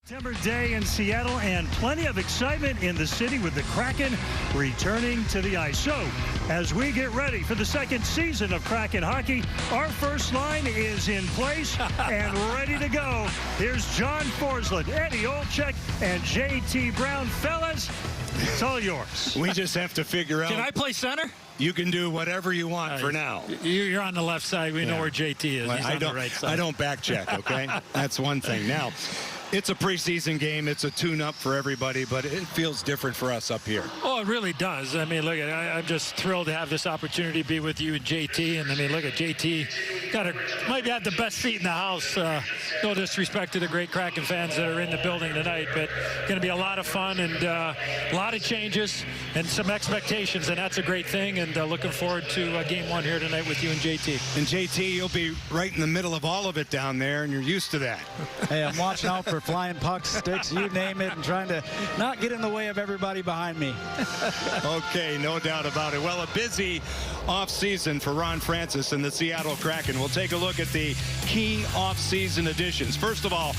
September day in Seattle, and plenty of excitement in the city with the Kraken returning to the ice. So, as we get ready for the second season of Kraken hockey, our first line is in place and ready to go. Here's John Forsland, Eddie Olczyk, and JT Brown. Fellas, it's all yours. We just have to figure out. Can I play center? You can do whatever you want for now. You're on the left side. We know where JT is. Well, He's on the right side. I don't back check, okay? That's one thing. Now, it's a preseason game. It's a tune-up for everybody, but it feels different for us up here. Oh, it really does. I mean, look, I'm just thrilled to have this opportunity to be with you and JT. And, I mean, look at JT. Might have the best seat in the house. No disrespect to the great Kraken fans that are in the building tonight, but going to be a lot of fun and a lot of changes and some expectations, and that's a great thing. And looking forward to game one here tonight with you and JT. And JT, you'll be right in the middle of all of it down there, and you're used to that. Hey, I'm watching out for flying pucks, sticks, you name it, and trying to not get in the way of everybody behind me. Okay, no doubt about it. Well, a busy offseason for Ron Francis and the Seattle Kraken. We'll take a look at the key offseason additions. First of all,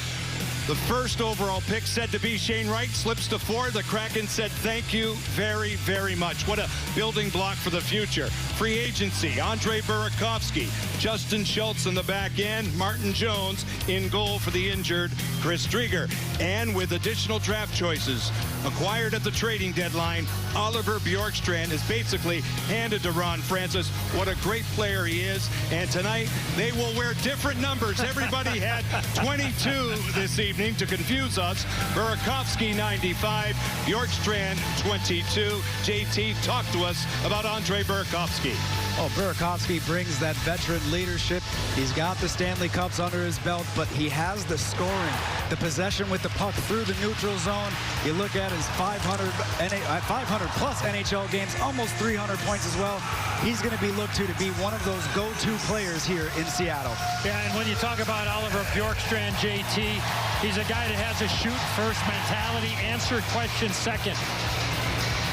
the first overall pick said to be Shane Wright slips to 4. The Kraken said thank you very, very much. What a building block for the future. Free agency, Andre Burakovsky, Justin Schultz in the back end, Martin Jones in goal for the injured Chris Drieger. And with additional draft choices acquired at the trading deadline, Oliver Bjorkstrand is basically handed to Ron Francis. What a great player he is. And tonight, they will wear different numbers. Everybody had 22 this evening to confuse us. Burakovsky 95, Bjorkstrand 22. JT, talk to us about Andre Burakovsky. Oh, Burakovsky brings that veteran leadership. He's got the Stanley Cups under his belt, but he has the scoring, the possession with the puck through the neutral zone. You look at his 500 plus NHL games, almost 300 points as well. He's going to be looked to be one of those go-to players here in Seattle. Yeah, and when you talk about Oliver Bjorkstrand, JT, he's a guy that has a shoot-first mentality, answer questions second.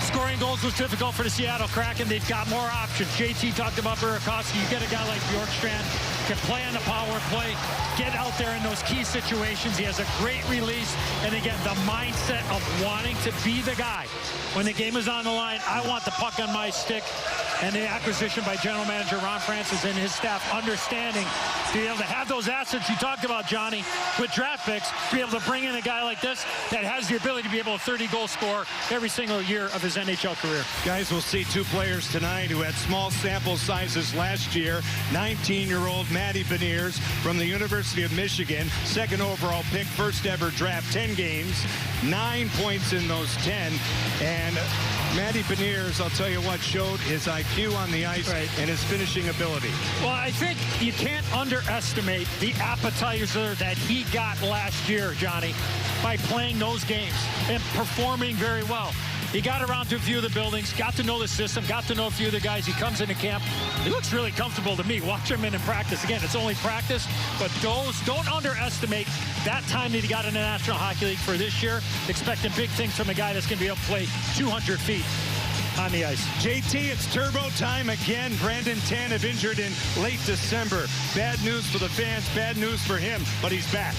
Scoring goals was difficult for the Seattle Kraken. They've got more options. JT talked about Burakovsky. You get a guy like Bjorkstrand, can play on the power play, get out there in those key situations. He has a great release. And again, the mindset of wanting to be the guy. When the game is on the line, I want the puck on my stick. And the acquisition by general manager Ron Francis and his staff understanding to be able to have those assets you talked about, Johnny, with draft picks, to be able to bring in a guy like this that has the ability to be able to 30-goal score every single year of his NHL career. Guys, we'll see two players tonight who had small sample sizes last year. 19-year-old Matty Beniers from the University of Michigan, second overall pick, first ever draft, 10 games, 9 points in those 10. And Matty Beniers, I'll tell you what, showed his IQ on the ice and his finishing ability. Well, I think you can't underestimate the appetizer that he got last year, Johnny, by playing those games and performing very well. He got around to a few of the buildings, got to know the system, got to know a few of the guys. He comes into camp. He looks really comfortable to me. Watch him in practice. Again, it's only practice, but don't underestimate that time that he got in the National Hockey League for this year. Expecting big things from a guy that's going to be able to play 200 feet on the ice. JT, it's turbo time again. Brandon Tanev injured in late December. Bad news for the fans, bad news for him, but he's back.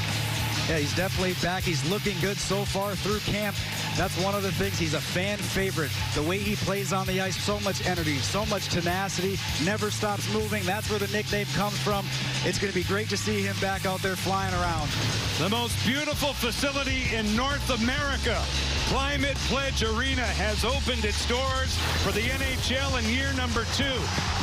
Yeah, he's definitely back. He's looking good so far through camp. That's one of the things. He's a fan favorite. The way he plays on the ice, so much energy, so much tenacity, never stops moving. That's where the nickname comes from. It's going to be great to see him back out there flying around. The most beautiful facility in North America. Climate Pledge Arena has opened its doors for the NHL in year number 2.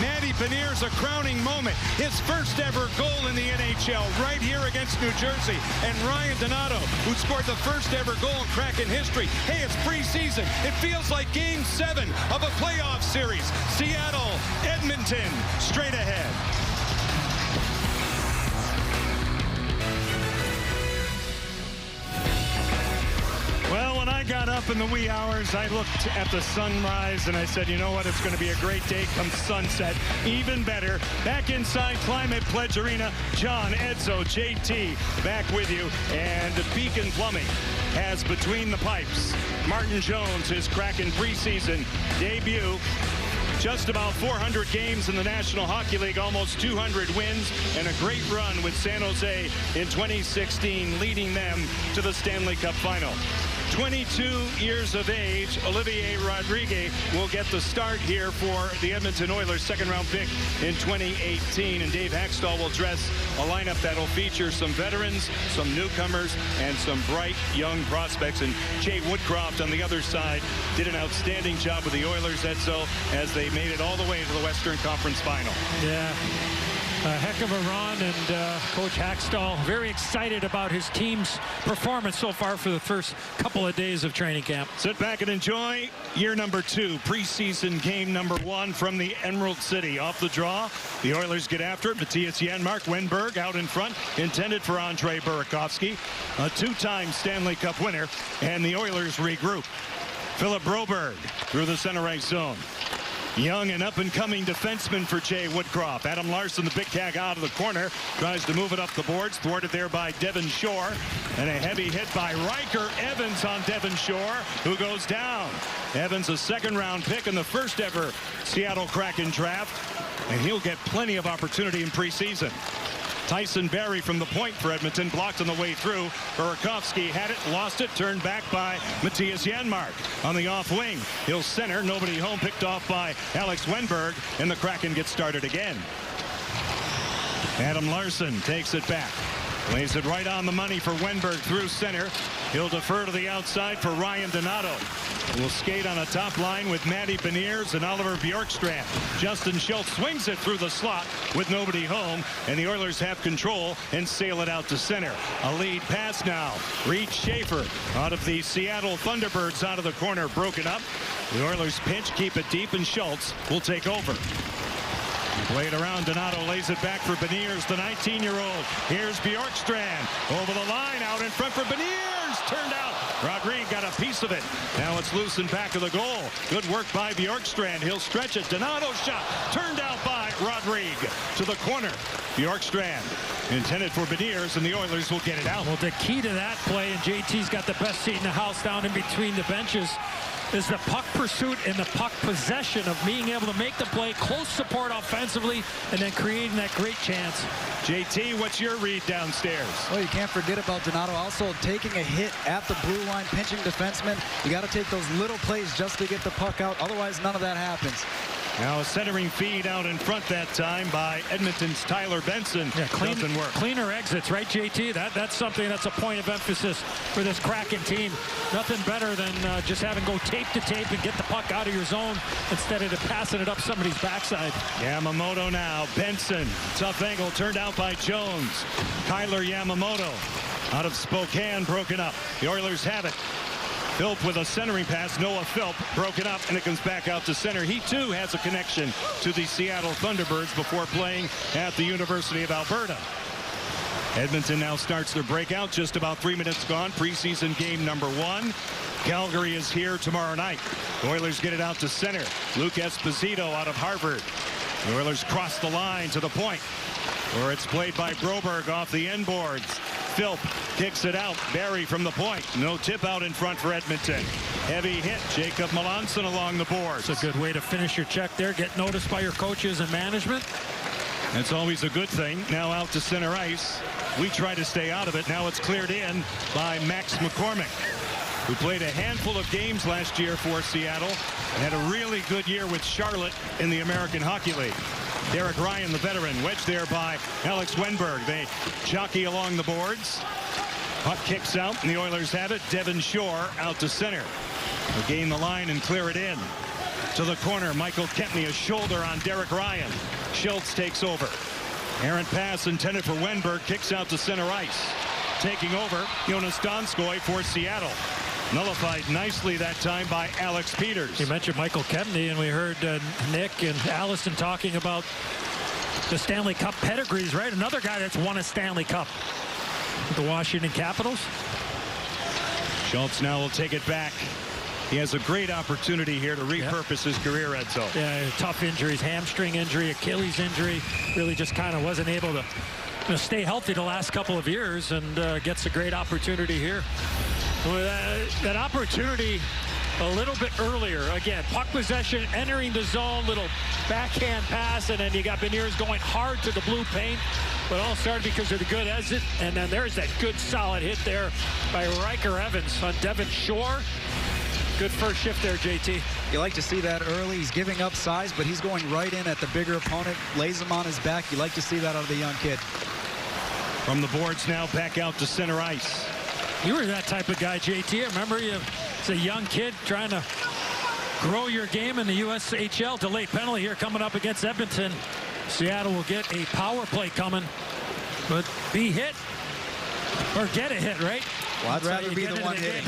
Matty Beniers, a crowning moment. His first ever goal in the NHL right here against New Jersey. And Ryan Donato, who scored the first ever goal in Kraken history. Hey, it's preseason. It feels like Game 7 of a playoff series. Seattle, Edmonton, straight ahead. Well, when I got up in the wee hours, I looked at the sunrise and I said, you know what, it's going to be a great day come sunset. Even better, back inside Climate Pledge Arena, John, Edzo, JT, back with you. And Beacon Plumbing has Between the Pipes. Martin Jones, his Kraken preseason debut. Just about 400 games in the National Hockey League, almost 200 wins, and a great run with San Jose in 2016, leading them to the Stanley Cup final. 22 years of age, Olivier Rodriguez will get the start here for the Edmonton Oilers, second-round pick in 2018. And Dave Haxtell will dress a lineup that'll feature some veterans, some newcomers, and some bright young prospects. And Jay Woodcroft on the other side did an outstanding job with the Oilers, Edzo, as they made it all the way to the Western Conference Final. Yeah. A heck of a run, and Coach Haxtell very excited about his team's performance so far for the first couple of days of training camp. Sit back and enjoy year number 2, preseason game number 1 from the Emerald City. Off the draw, the Oilers get after it. Matthias Janmark, Wenberg out in front, intended for Andre Burakovsky, a 2-time Stanley Cup winner, and the Oilers regroup. Philip Broberg through the center ice zone. Young and up-and-coming defenseman for Jay Woodcroft. Adam Larson, the big cat, out of the corner, tries to move it up the boards, thwarted there by Devon Shore, and a heavy hit by Riker Evans on Devon Shore, who goes down. Evans, a second-round pick in the first-ever Seattle Kraken draft, and he'll get plenty of opportunity in preseason. Tyson Barrie from the point for Edmonton, blocked on the way through. Burakovsky had it, lost it, turned back by Matthias Janmark. On the off wing, he'll center, nobody home, picked off by Alex Wenberg, and the Kraken get started again. Adam Larson takes it back. Lays it right on the money for Wenberg through center. He'll defer to the outside for Ryan Donato. Will skate on a top line with Matty Beniers and Oliver Bjorkstrand. Justin Schultz swings it through the slot with nobody home, and the Oilers have control and sail it out to center. A lead pass now. Reed Schaefer out of the Seattle Thunderbirds out of the corner, broken up. The Oilers pinch, keep it deep, and Schultz will take over. Played around, Donato lays it back for Beniers, the 19-year-old. Here's Bjorkstrand over the line, out in front for Beniers. Turned out. Rodriguez got a piece of it. Now it's loose in back of the goal. Good work by Bjorkstrand. He'll stretch it. Donato shot turned out by Rodriguez to the corner. Bjorkstrand intended for Beniers, and the Oilers will get it out. Well, the key to that play, and JT's got the best seat in the house down in between the benches, is the puck pursuit and the puck possession of being able to make the play, close support offensively, and then creating that great chance. JT, what's your read downstairs? Well, you can't forget about Donato also taking a hit at the blue line, pinching defenseman. You got to take those little plays just to get the puck out. Otherwise, none of that happens. Now a centering feed out in front that time by Edmonton's Tyler Benson. Yeah, doesn't work. Cleaner exits, right, JT? That's something that's a point of emphasis for this Kraken team. Nothing better than just having go tape to tape and get the puck out of your zone instead of passing it up somebody's backside. Yamamoto now. Benson. Tough angle turned out by Jones. Kyler Yamamoto out of Spokane, broken up. The Oilers have it. Philp with a centering pass. Noah Philp broken up, and it comes back out to center. He too has a connection to the Seattle Thunderbirds before playing at the University of Alberta. Edmonton now starts their breakout. Just about 3 minutes gone. Preseason game number 1. Calgary is here tomorrow night. The Oilers get it out to center. Luke Esposito out of Harvard. The Oilers cross the line to the point, where it's played by Broberg off the end boards. Philp kicks it out. Barrie from the point. No tip out in front for Edmonton. Heavy hit. Jacob Melanson along the boards. It's a good way to finish your check there. Get noticed by your coaches and management. That's always a good thing. Now out to center ice. We try to stay out of it. Now it's cleared in by Max McCormick, who played a handful of games last year for Seattle and had a really good year with Charlotte in the American Hockey League. Derek Ryan, the veteran, wedged there by Alex Wenberg. They jockey along the boards. Puck kicks out, and the Oilers have it. Devon Shore out to center. They'll gain the line and clear it in. To the corner, Michael Kempney, a shoulder on Derek Ryan. Schultz takes over. Errant pass intended for Wenberg, kicks out to center ice. Taking over, Jonas Donskoy for Seattle. Nullified nicely that time by Alex Peters. You mentioned Michael Kempney, and we heard Nick and Allison talking about the Stanley Cup pedigrees, right? Another guy that's won a Stanley Cup with the Washington Capitals. Schultz now will take it back. He has a great opportunity here to repurpose his career, Edzo. Yeah, tough injuries, hamstring injury, Achilles injury. Really just kind of wasn't able to stay healthy the last couple of years, and gets a great opportunity here. Well, that opportunity a little bit earlier. Again, puck possession, entering the zone, little backhand pass, and then you got Beniers going hard to the blue paint. But all started because of the good exit, and then there's that good solid hit there by Riker Evans on Devon Shore. Good first shift there, JT. You like to see that early. He's giving up size, but he's going right in at the bigger opponent, lays him on his back. You like to see that out of the young kid. From the boards now, back out to center ice. You were that type of guy, JT. I remember you as a young kid trying to grow your game in the USHL. Delayed penalty here coming up against Edmonton. Seattle will get a power play coming, but be hit or get a hit, right? Well, I'd rather be the one hitting.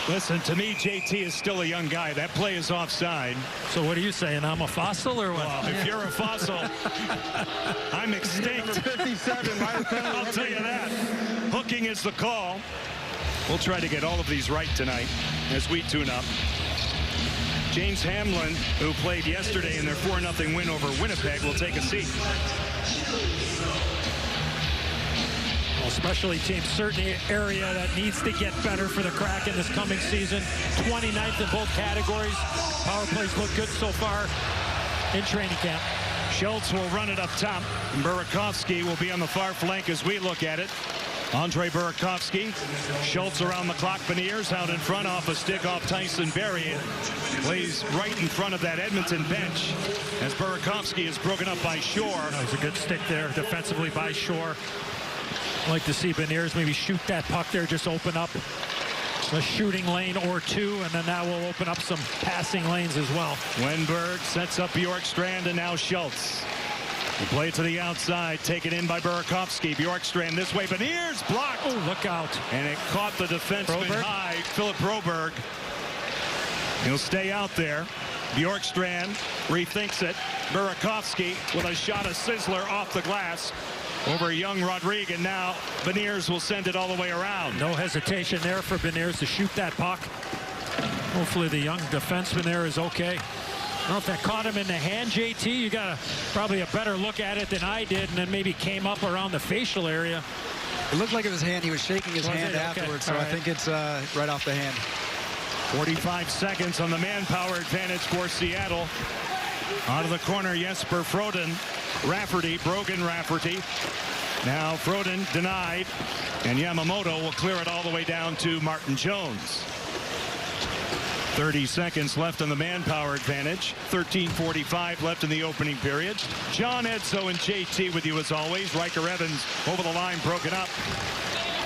Listen, to me, JT is still a young guy. That play is offside. So what are you saying? I'm a fossil or what? Well, if you're a fossil, I'm extinct. 57, I'll tell you that. Hooking is the call. We'll try to get all of these right tonight as we tune up. James Hamlin, who played yesterday in their 4-0 win over Winnipeg, will take a seat. Well, specialty team, certainly an area that needs to get better for the Kraken this coming season. 29th in both categories. Power plays look good so far in training camp. Schultz will run it up top. Burakovsky will be on the far flank as we look at it. Andre Burakovsky. Schultz around the clock. Beniers out in front off a stick off Tyson Berry. Plays right in front of that Edmonton bench as Burakovsky is broken up by Shore. That was a good stick there defensively by Shore. I'd like to see Beniers maybe shoot that puck there, just open up a shooting lane or two, and then that will open up some passing lanes as well. Wenberg sets up Bjorkstrand, and now Schultz. He played to the outside, taken in by Burakovsky. Bjorkstrand this way, Beniers blocked. Oh, look out. And it caught the defenseman high, Philip Broberg. He'll stay out there. Bjorkstrand rethinks it. Burakovsky with a shot of Sizzler off the glass over young Rodrigue, and now Beniers will send it all the way around. No hesitation there for Beniers to shoot that puck. Hopefully the young defenseman there is okay. I don't know if that caught him in the hand, JT. You got probably a better look at it than I did, and then maybe came up around the facial area. It looked like it was his hand. He was shaking his hand Okay. afterwards, so All I right. think it's right off the hand. 45 seconds on the manpower advantage for Seattle. Out of the corner, Jesper Froden. Rafferty, Brogan Rafferty. Now Froden denied, and Yamamoto will clear it all the way down to Martin Jones. 30 seconds left on the manpower advantage. 13:45 left in the opening period. John Edzo and JT with you as always. Riker Evans over the line, broken up.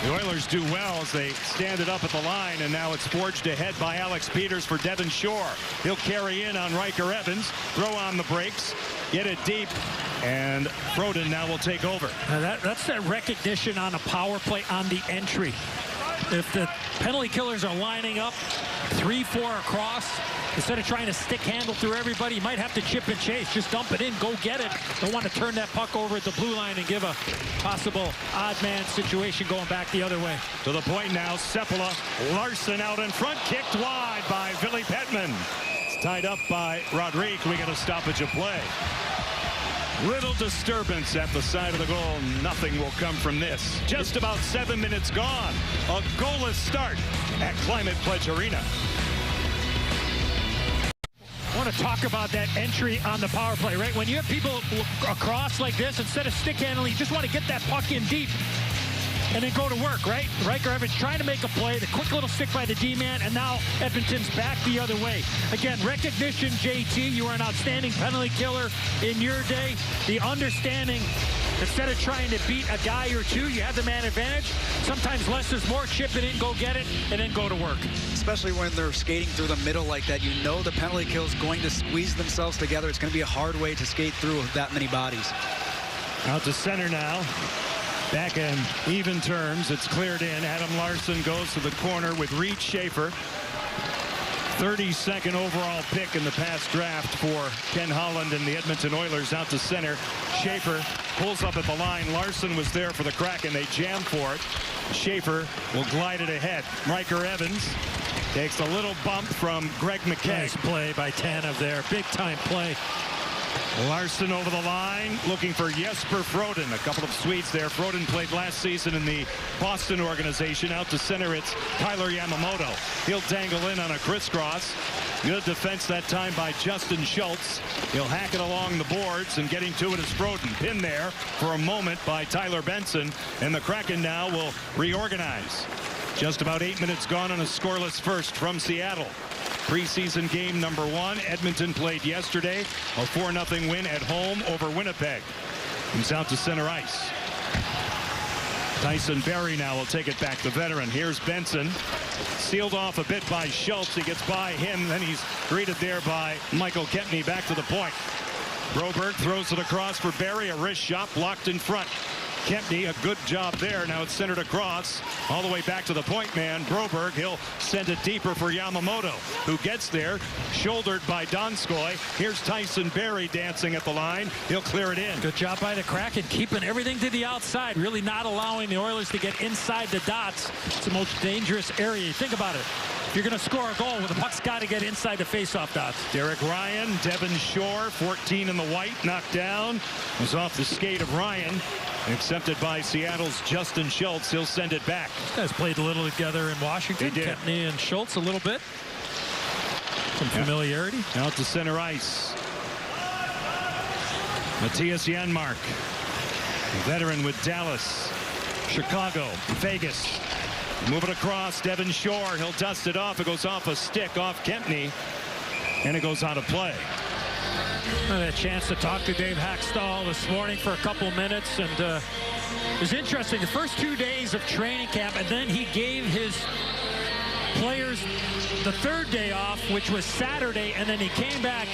The Oilers do well as they stand it up at the line, and now it's forged ahead by Alex Peters for Devon Shore. He'll carry in on Riker Evans, throw on the brakes, get it deep, and Froden now will take over. Now that's that recognition on a power play on the entry. If the penalty killers are lining up 3-4 across, instead of trying to stick handle through everybody, you might have to chip and chase. Just dump it in, go get it. Don't want to turn that puck over at the blue line and give a possible odd man situation going back the other way. To the point now, Seppala, Larson out in front, kicked wide by Ville Petman. It's tied up by Rodrigue. We get a stoppage of play. Little disturbance at the side of the goal. Nothing will come from this. Just about 7 minutes gone. A goalless start at Climate Pledge Arena. I want to talk about that entry on the power play, right? When you have people across like this, instead of stick handling, you just want to get that puck in deep and then go to work, right? Riker Evans trying to make a play, the quick little stick by the D-man, and now Edmonton's back the other way. Again, recognition, JT, you are an outstanding penalty killer in your day. The understanding, instead of trying to beat a guy or two, you have the man advantage. Sometimes less is more, chip it in, go get it, and then go to work. Especially when they're skating through the middle like that, you know the penalty kill is going to squeeze themselves together. It's going to be a hard way to skate through with that many bodies. Out to center now. Back in even terms. It's cleared in. Adam Larson goes to the corner with Reed Schaefer. 32nd overall pick in the past draft for Ken Holland and the Edmonton Oilers. Out to center. Schaefer pulls up at the line. Larson was there for the Kraken. They jam for it. Schaefer will glide it ahead. Riker Evans takes a little bump from Greg McKay. Nice play by Tanev there. Big time play. Larson over the line, looking for Jesper Froden. A couple of Swedes there. Froden played last season in the Boston organization. Out to center, it's Tyler Yamamoto. He'll dangle in on a crisscross. Good defense that time by Justin Schultz. He'll hack it along the boards, and getting to it is Froden. Pinned there for a moment by Tyler Benson, and the Kraken now will reorganize. Just about 8 minutes gone on a scoreless first from Seattle. Preseason game number 1. Edmonton played yesterday. A 4-0 win at home over Winnipeg. Comes out to center ice. Tyson Barrie now will take it back, the veteran. Here's Benson. Sealed off a bit by Schultz. He gets by him. Then he's greeted there by Michael Kempny back to the point. Broberg throws it across for Barrie. A wrist shot blocked in front. Kempny, a good job there. Now it's centered across all the way back to the point man. Broberg, he'll send it deeper for Yamamoto, who gets there, shouldered by Donskoy. Here's Tyson Barrie dancing at the line. He'll clear it in. Good job by the Kraken, keeping everything to the outside, really not allowing the Oilers to get inside the dots. It's the most dangerous area. Think about it. If you're going to score a goal, well, the puck's got to get inside the faceoff dots. Derek Ryan, Devon Shore, 14 in the white, knocked down. Was off the skate of Ryan. Accepted by Seattle's Justin Schultz. He'll send it back. These guys played a little together in Washington. They did. Kempny and Schultz a little bit. Some familiarity. Out to center ice. Matthias Janmark, veteran with Dallas, Chicago, Vegas. Move it across. Devon Shore. He'll dust it off. It goes off a stick off Kempny, and it goes out of play. I had a chance to talk to Dave Hackstall this morning for a couple minutes, and it was interesting. The first 2 days of training camp, and then he gave his players the third day off, which was Saturday, and then he came back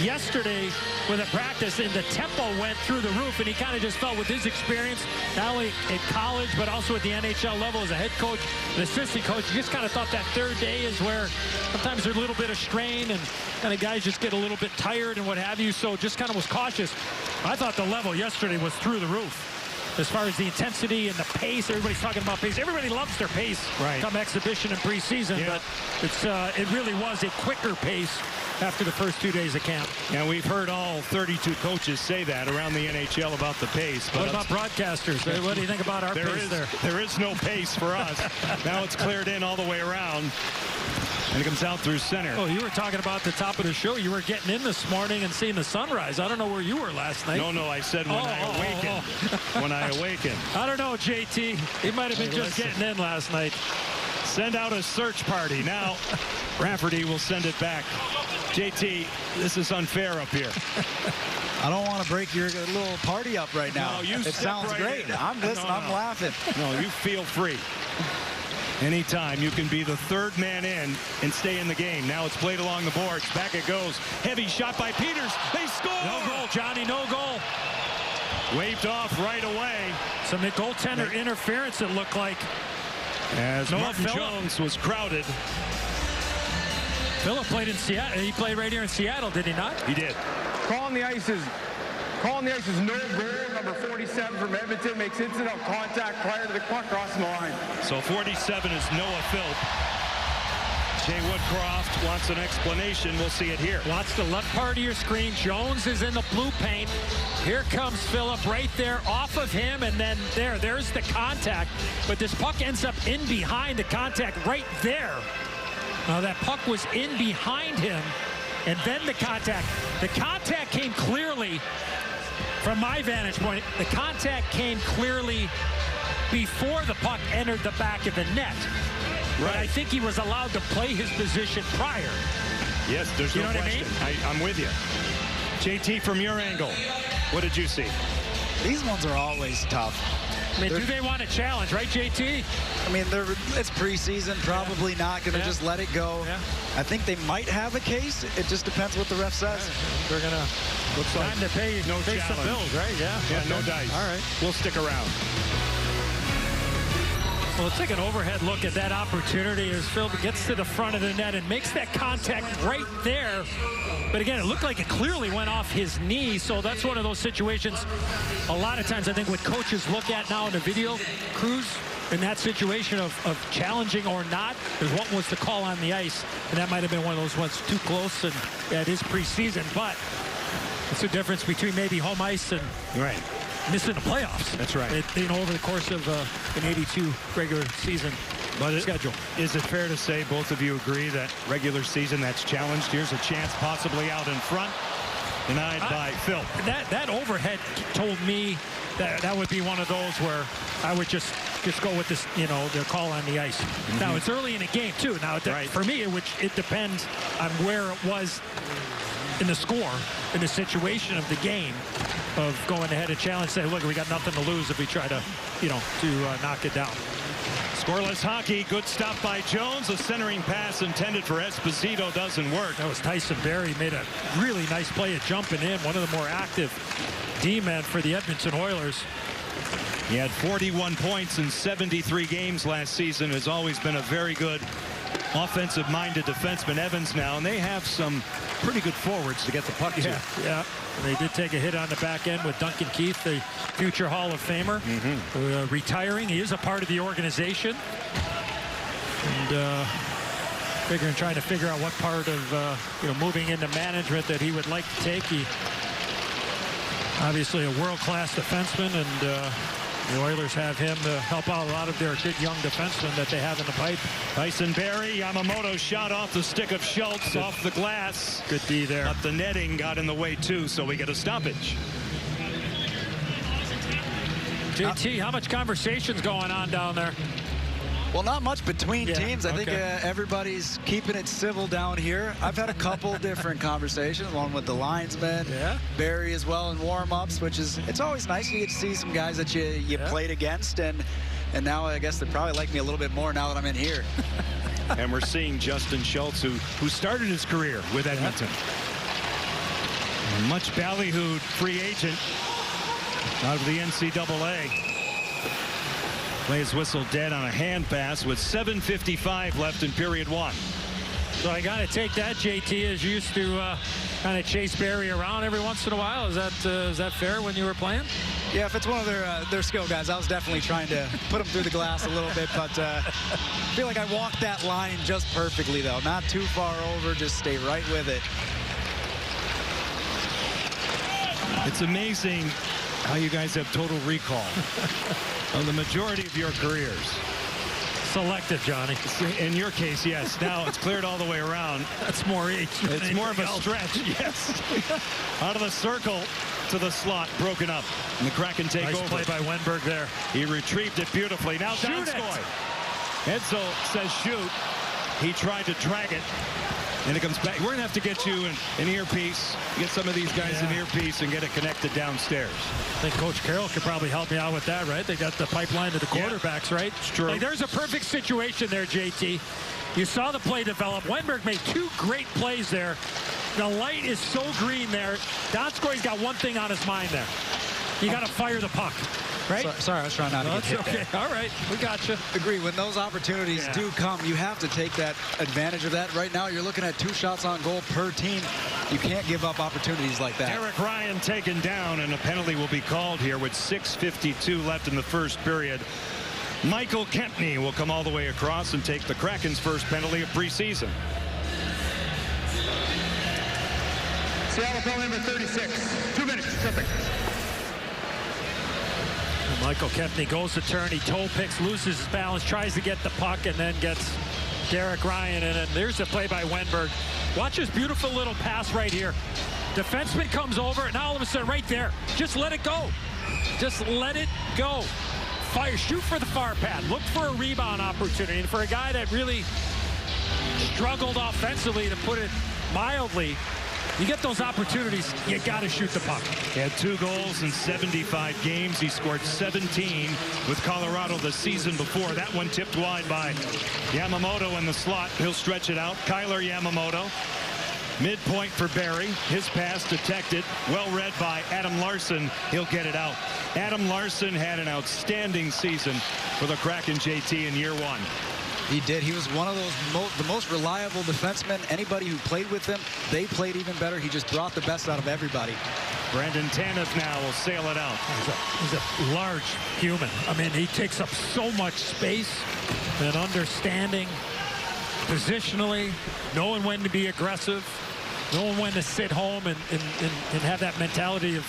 yesterday with a practice, and the tempo went through the roof, and he kind of just felt with his experience, not only at college, but also at the NHL level as a head coach, an assistant coach, he just kind of thought that third day is where sometimes there's a little bit of strain, and kind of guys just get a little bit tired and what have you, so just kind of was cautious. I thought the level yesterday was through the roof. As far as the intensity and the pace, everybody's talking about pace. Everybody loves their pace come exhibition and preseason, but it really was a quicker pace after the first 2 days of camp. And we've heard all 32 coaches say that around the NHL about the pace. But what about broadcasters? What do you think about our pace there? There is no pace for us. Now it's cleared in all the way around. And it comes out through center. Oh, you were talking about the top of the show. You were getting in this morning and seeing the sunrise. I don't know where you were last night. No, I said when I awakened. When I awakened. I don't know, JT. He might have been just getting in last night. Send out a search party. Now, Rafferty will send it back. JT, this is unfair up here. I don't want to break your little party up right now. No, it sounds right great. in. I'm listening. I'm laughing. No, you feel free. Anytime you can be the third man in and stay in the game. Now it's played along the boards. Back it goes. Heavy shot by Peters. They score! No goal, Johnny. No goal. Waved off right away. Some goaltender interference, it looked like. As Martin Jones was crowded. Phillip played in Seattle. He played right here in Seattle, did he not? He did. Calling the ice is no goal. Number 47 from Edmonton makes incidental contact prior to the puck crossing the line. So 47 is Noah Philp. Jay Woodcroft wants an explanation. We'll see it here. Watch the left part of your screen. Jones is in the blue paint. Here comes Phillip right there off of him, and then there's the contact. But this puck ends up in behind the contact right there. Now that puck was in behind him, and then the contact. The contact came clearly, from my vantage point, the contact came clearly before the puck entered the back of the net. Right. But I think he was allowed to play his position prior. Yes, there's no question. I'm with you. JT, from your angle, what did you see? These ones are always tough. I mean, do they want a challenge, right, JT? I mean, it's preseason, probably not going to just let it go. Yeah. I think they might have a case. It just depends what the ref says. They're going to time to pay some bills, right? Yeah. Yeah, okay. No dice. All right. We'll stick around. Well, let's take an overhead look at that opportunity as Phil gets to the front of the net and makes that contact right there. But again, it looked like it clearly went off his knee, so that's one of those situations a lot of times I think what coaches look at now in the video crews in that situation of challenging or not is what was the call on the ice, and that might have been one of those ones too close, and yeah, it is preseason, but It's the difference between maybe home ice and missing the playoffs. That's right. Over the course of an 82 regular season schedule. Is it fair to say both of you agree that regular season that's challenged? Here's a chance possibly out in front. Denied by Phil. That overhead told me that would be one of those where I would just go with this, their call on the ice. Now, it's early in the game, too. Now, for me, it depends on where it was in the score, in the situation of the game, of going ahead and challenge, say, look, we got nothing to lose if we try to, knock it down. Scoreless hockey. Good stop by Jones. A centering pass intended for Esposito doesn't work. That was Tyson Barrie. Made a really nice play at jumping in. One of the more active D-men for the Edmonton Oilers. He had 41 points in 73 games last season. Has always been a very good offensive-minded defenseman. Evans now, and they have some pretty good forwards to get the puck to. Yeah. They did take a hit on the back end with Duncan Keith, the future Hall of Famer, retiring. He is a part of the organization. And trying to figure out what part of moving into management that he would like to take. He obviously a world-class defenseman, and the Oilers have him to help out a lot of their good young defensemen that they have in the pipe. Tyson Barrie, Yamamoto shot off the stick of Schultz, off the glass. Good D there. But the netting got in the way too, so we get a stoppage. JT, how much conversation's going on down there? Well, not much between teams. I think everybody's keeping it civil down here. I've had a couple different conversations, one with the linesman, Barrie as well in warm-ups, which is, it's always nice. You get to see some guys that you played against, and now I guess they probably like me a little bit more now that I'm in here. And we're seeing Justin Schultz, who started his career with Edmonton. Much ballyhooed free agent out of the NCAA. Plays whistle dead on a hand pass with 7:55 left in period one. So I got to take that, JT, as you used to kind of chase Barrie around every once in a while. Is that fair when you were playing? Yeah, if it's one of their skill guys, I was definitely trying to put them through the glass a little bit, but I feel like I walked that line just perfectly, though. Not too far over, just stay right with it. It's amazing how you guys have total recall on the majority of your careers. Selective, Johnny. In your case, yes. Now it's cleared all the way around. That's more age. It's more of a stretch, yes. Out of the circle to the slot, broken up. And the Kraken take over. Nice play by Wenberg there. He retrieved it beautifully. Now Donskoy. Edsel says shoot. He tried to drag it. And it comes back. We're going to have to get you an earpiece, get some of these guys an earpiece, and get it connected downstairs. I think Coach Carroll could probably help me out with that, right? They got the pipeline to the quarterbacks, right? It's true. Like, there's a perfect situation there, JT. You saw the play develop. Wenberg made two great plays there. The light is so green there. Donskoy's got one thing on his mind there. You got to fire the puck. Right? Sorry, I was trying not to get hit okay. there. All right, we got you. Agree. When those opportunities do come, you have to take that advantage of that. Right now, you're looking at 2 shots on goal per team. You can't give up opportunities like that. Derek Ryan taken down, and a penalty will be called here with 6:52 left in the first period. Michael Kempney will come all the way across and take the Kraken's first penalty of preseason. Seattle penalty number 36. 2 minutes. Tripping. Michael Kempney goes to turn. He toe picks, loses his balance, tries to get the puck, and then gets Derek Ryan in. And there's a play by Wenberg. Watch this beautiful little pass right here. Defenseman comes over, and all of a sudden right there, just let it go. Just let it go. Fire, shoot for the far pad. Look for a rebound opportunity. And for a guy that really struggled offensively, to put it mildly, you get those opportunities, you got to shoot the puck. He had 2 goals in 75 games. He scored 17 with Colorado the season before. That one tipped wide by Yamamoto in the slot. He'll stretch it out. Kyler Yamamoto. Midpoint for Barrie. His pass detected. Well read by Adam Larson. He'll get it out. Adam Larson had an outstanding season for the Kraken, JT, in year 1. He did. He was one of those the most reliable defensemen. Anybody who played with him, they played even better. He just brought the best out of everybody. Brandon Tanev now will sail it out. He's a large human. I mean, he takes up so much space and understanding positionally, knowing when to be aggressive. knowing when to sit home and have that mentality of,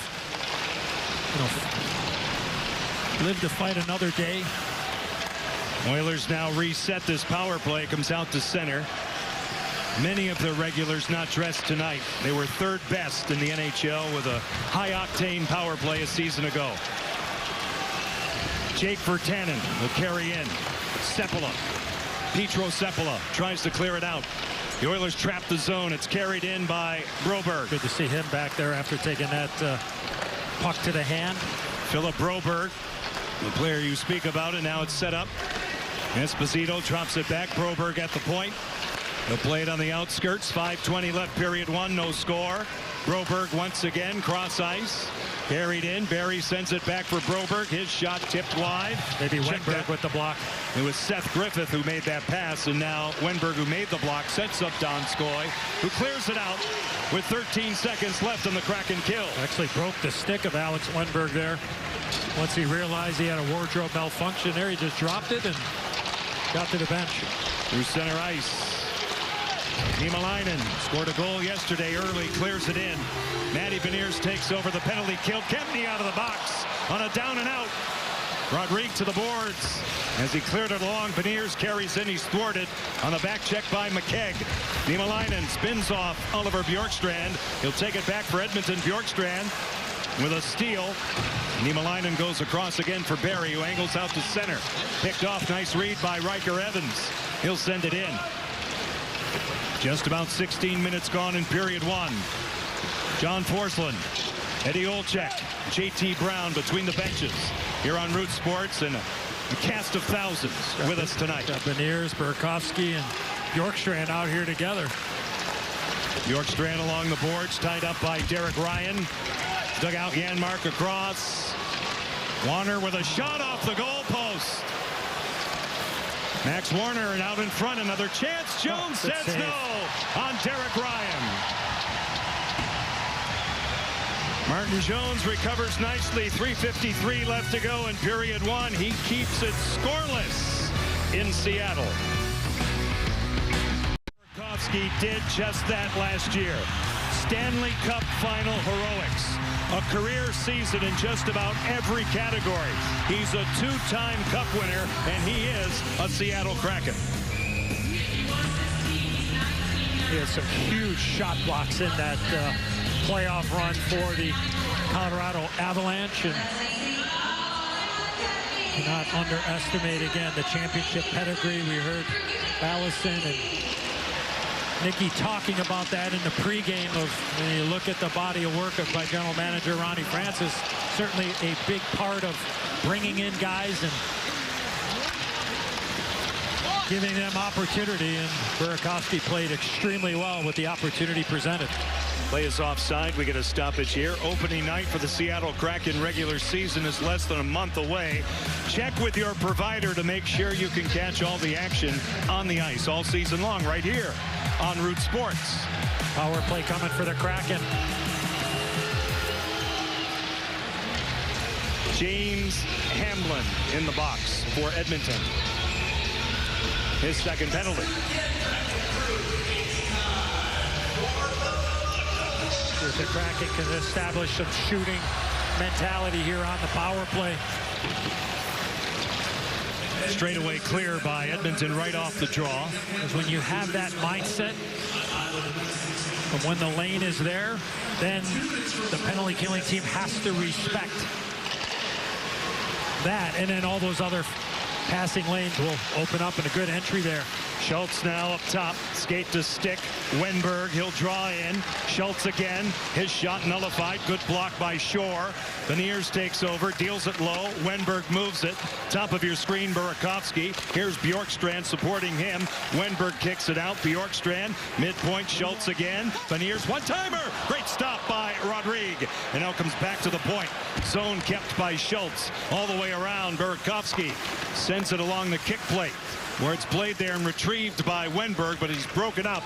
live to fight another day. Oilers now reset this power play. Comes out to center. Many of the regulars not dressed tonight. They were third best in the NHL with a high-octane power play a season ago. Jake Virtanen will carry in. Sepala. Petro Sepala tries to clear it out. The Oilers trap the zone. It's carried in by Broberg. Good to see him back there after taking that puck to the hand. Philip Broberg, the player you speak about, and now it's set up. Esposito drops it back. Broberg at the point. He'll play it on the outskirts. 5:20 left, period one. No score. Broberg once again, cross ice. Carried in. Barry sends it back for Broberg. His shot tipped wide. Maybe Wenberg with the block. It was Seth Griffith who made that pass, and now Wenberg, who made the block, sets up Donskoy, who clears it out with 13 seconds left on the Kraken kill. Actually broke the stick of Alex Wenberg there. Once he realized he had a wardrobe malfunction there, he just dropped it and got to the bench. Through center ice. Niemelainen scored a goal yesterday early, clears it in. Matty Beniers takes over the penalty kill. Kempny out of the box on a down and out. Rodrigue to the boards. As he cleared it along, Beniers carries in. He's thwarted on the back check by McKegg. Niemelainen spins off Oliver Bjorkstrand. He'll take it back for Edmonton. Bjorkstrand with a steal. Niemelainen goes across again for Barry, who angles out to center. Picked off. Nice read by Riker Evans. He'll send it in. Just about 16 minutes gone in period one. John Forsland, Eddie Olczyk, JT Brown between the benches here on Root Sports, and a cast of thousands with us tonight. Beniers, Burakovsky, and Bjorkstrand out here together. Bjorkstrand along the boards, tied up by Derek Ryan. Dug out Janmark across. Warner with a shot off the goalpost. Max Warner, and out in front, another chance. Jones says save. no on Derek Ryan. Martin Jones recovers nicely. 3:53 left to go in period one. He keeps it scoreless in Seattle. Burakovsky did just that last year. Stanley Cup final heroics. A career season in just about every category. He's a two-time Cup winner, and he is a Seattle Kraken. He has some huge shot blocks in that playoff run for the Colorado Avalanche. And cannot underestimate, again, the championship pedigree. We heard Allison and Nicky talking about that in the pregame of, when you look at the body of work by general manager Ronnie Francis, certainly a big part of bringing in guys and giving them opportunity, and Burakovsky played extremely well with the opportunity presented. Play is offside. We get a stoppage here. Opening night for the Seattle Kraken regular season is less than a month away. Check with your provider to make sure you can catch all the action on the ice all season long right here on Root Sports. Power play coming for the Kraken. James Hamblin in the box for Edmonton. His second penalty. If the Kraken can establish some shooting mentality here on the power play. Straightaway clear by Edmonton right off the draw. Because when you have that mindset, but when the lane is there, then the penalty killing team has to respect that, and then all those other passing lanes will open up, and a good entry there. Schultz now up top, skate to stick. Wenberg, he'll draw in. Schultz again, his shot nullified. Good block by Shore. Beniers takes over, deals it low. Wenberg moves it. Top of your screen, Burakovsky. Here's Bjorkstrand supporting him. Wenberg kicks it out. Bjorkstrand, midpoint, Schultz again. Beniers, one-timer. Great stop by Rodrigue. And now comes back to the point. Zone kept by Schultz. All the way around, Burakovsky sends it along the kick plate, where it's played there and retrieved by Wenberg, but he's broken up,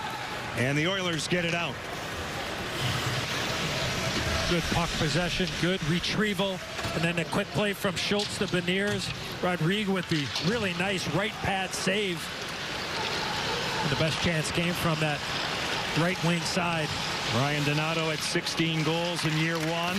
and the Oilers get it out. Good puck possession, good retrieval, and then a quick play from Schultz to Beniers. Rodrigue with the really nice right pad save. And the best chance came from that right wing side. Ryan Donato at 16 goals in year one.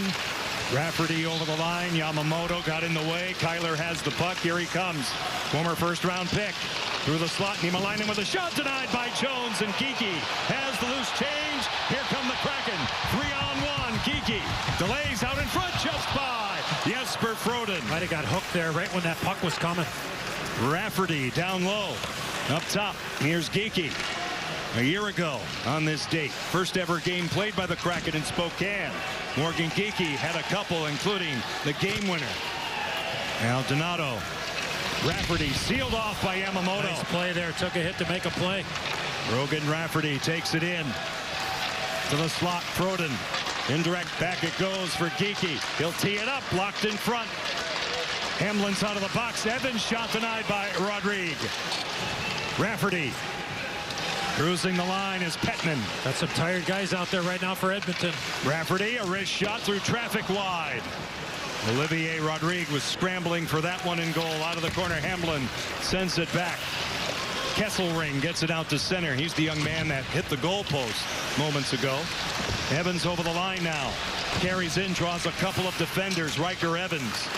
Rafferty over the line. Yamamoto got in the way. Kyler has the puck. Here he comes. Former first-round pick. Through the slot. Niemelainen with a shot denied by Jones. And Geekie has the loose change. Here come the Kraken. 3-on-1. Geekie delays out in front just by Jesper Froden. Might have got hooked there right when that puck was coming. Rafferty down low. Up top. Here's Geekie. A year ago on this date, first ever game played by the Kraken in Spokane. Morgan Geekie had a couple, including the game winner. Now Donato. Rafferty sealed off by Yamamoto. Nice play there. Took a hit to make a play. Rogan Rafferty takes it in. To the slot. Froden. Indirect back it goes for Geekie. He'll tee it up. Blocked in front. Hamlin's out of the box. Evans shot denied by Rodrigue. Rafferty. Cruising the line is Petman. Got some tired guys out there right now for Edmonton. Rafferty, a wrist shot through traffic wide. Olivier Rodrigue was scrambling for that one in goal. Out of the corner, Hamlin sends it back. Kesselring gets it out to center. He's the young man that hit the goalpost moments ago. Evans over the line now. Carries in, draws a couple of defenders. Riker Evans.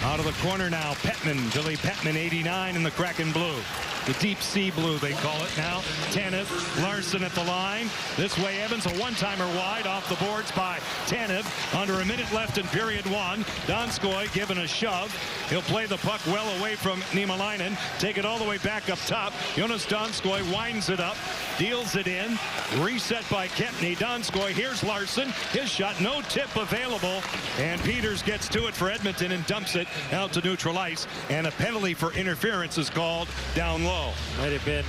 Out of the corner now, Petman. Billy Petman, 89 in the Kraken blue. The deep sea blue, they call it now. Tanev, Larson at the line. This way, Evans, a one-timer wide off the boards by Tanev. Under a minute left in period one. Donskoy given a shove. He'll play the puck well away from Niemelainen. Take it all the way back up top. Jonas Donskoy winds it up. Deals it in. Reset by Kempny. Donskoy, here's Larson. His shot, no tip available. And Peters gets to it for Edmonton and dumps it out to neutral ice. And a penalty for interference is called down low. Might have been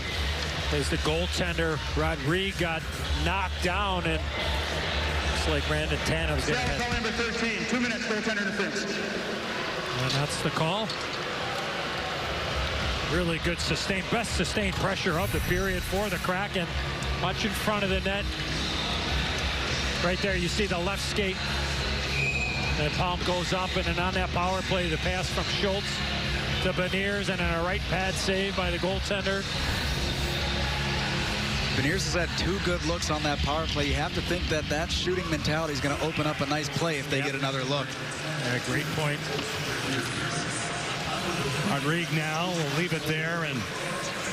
as the goaltender Rodrigue got knocked down, and looks like Brandon Tanev's going to Call number 13, 2 minutes, goaltender defense. And that's the call. Really good sustained, best sustained pressure of the period for the Kraken. Much in front of the net. Right there you see the left skate. And Palm goes up, and then on that power play, the pass from Schultz to Beniers, and then a right pad save by the goaltender. Beniers has had 2 good looks on that power play. You have to think that that shooting mentality is going to open up a nice play if they get another look. Yeah, great point. Rodrigue now will leave it there, and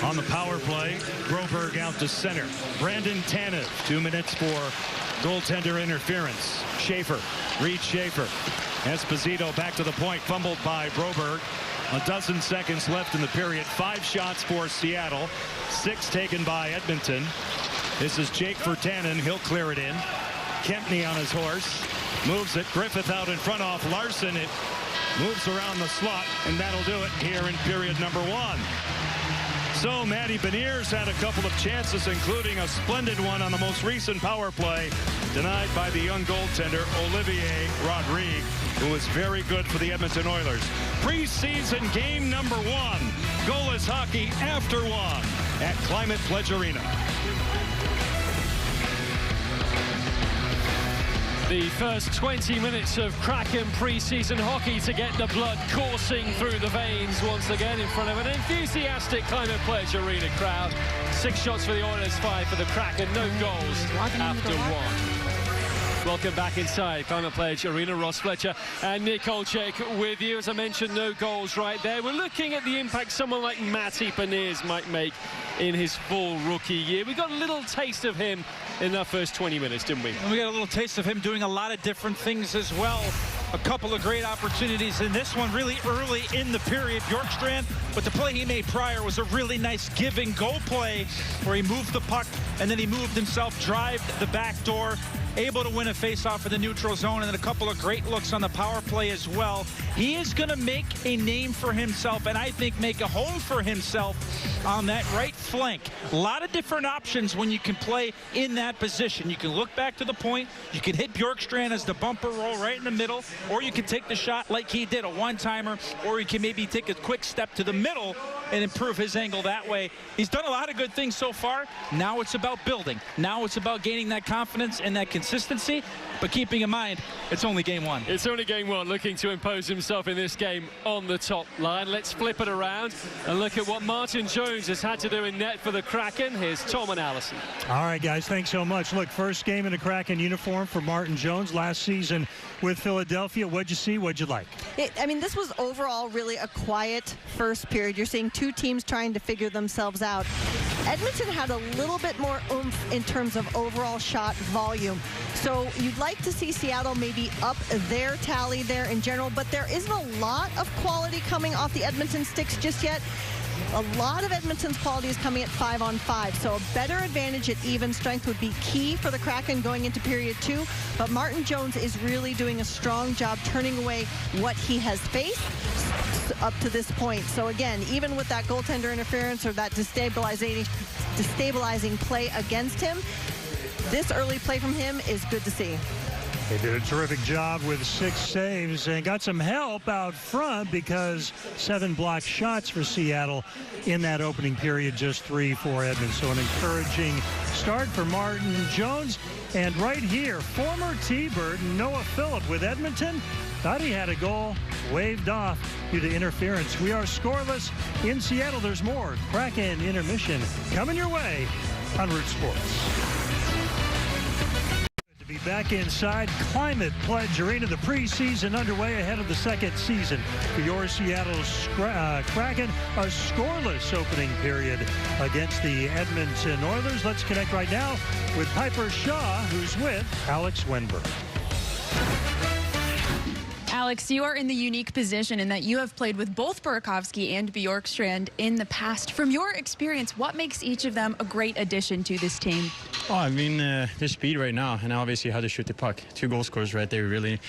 on the power play, Broberg out to center. Brandon Tanev, 2 minutes for goaltender interference. Schaefer, Reed Schaefer. Esposito back to the point, fumbled by Broberg. A dozen seconds left in the period. 5 shots for Seattle. 6 taken by Edmonton. This is Jake Virtanen. He'll clear it in. Kempny on his horse. Moves it. Griffith out in front off Larson. It moves around the slot, and that'll do it here in period number 1. So Matty Beniers had a couple of chances, including a splendid one on the most recent power play, denied by the young goaltender Olivier Rodrigue, who was very good for the Edmonton Oilers. Preseason game number 1. Goalless hockey after 1 at Climate Pledge Arena. The first 20 minutes of Kraken preseason hockey to get the blood coursing through the veins once again in front of an enthusiastic Climate Pledge Arena crowd. 6 shots for the Oilers, 5 for the Kraken. No goals after 1. Welcome back inside Climate Pledge Arena. Ross Fletcher and Nick Olczyk with you. As I mentioned, no goals right there. We're looking at the impact someone like Matty Beniers might make in his full rookie year. We got a little taste of him in that first 20 minutes, didn't we? And we got a little taste of him doing a lot of different things as well. A couple of great opportunities in this one really early in the period. Bjorkstrand, but the play he made prior was a really nice give and go play where he moved the puck and then he moved himself, drived the back door, able to win a faceoff in the neutral zone, and then a couple of great looks on the power play as well. He is going to make a name for himself, and I think make a home for himself on that right flank. A lot of different options when you can play in that position. You can look back to the point, you can hit Bjorkstrand as the bumper roll right in the middle, or you can take the shot like he did, a one-timer, or you can maybe take a quick step to the middle and improve his angle that way. He's done a lot of good things so far. Now it's about building. Now it's about gaining that confidence and that consistency. but keeping in mind, it's only game one. It's only game one, looking to impose himself in this game on the top line. Let's flip it around and look at what Martin Jones has had to do in net for the Kraken. Here's Tom and Allison. All right, guys, thanks so much. Look, first game in a Kraken uniform for Martin Jones last season with Philadelphia. What'd you see? What'd you like? I mean, this was overall really a quiet first period. You're seeing two teams trying to figure themselves out. Edmonton had a little bit more oomph in terms of overall shot volume. So you'd like to see Seattle maybe up their tally there in general, but there isn't a lot of quality coming off the Edmonton sticks just yet. A lot of Edmonton's quality is coming at 5-on-5, so a better advantage at even strength would be key for the Kraken going into period 2. But Martin Jones is really doing a strong job turning away what he has faced up to this point. So again, even with that goaltender interference or that destabilizing play against him, this early play from him is good to see. They did a terrific job with 6 saves and got some help out front because 7 blocked shots for Seattle in that opening period, just 3 for Edmonton. So an encouraging start for Martin Jones. And right here, former T-Bird Noah Phillip with Edmonton. Thought he had a goal, waved off due to interference. We are scoreless in Seattle. There's more Kraken intermission coming your way on Root Sports. Be back inside Climate Pledge Arena. The preseason underway ahead of the second season for your Seattle Kraken. A scoreless opening period against the Edmonton Oilers. Let's connect right now with Piper Shaw, who's with Alex Wenberg. Alex, you are in the unique position in that you have played with both Burakovsky and Bjorkstrand in the past. From your experience, what makes each of them a great addition to this team? Oh, I mean, their speed right now, and obviously how to shoot the puck. 2 goal scorers right there, really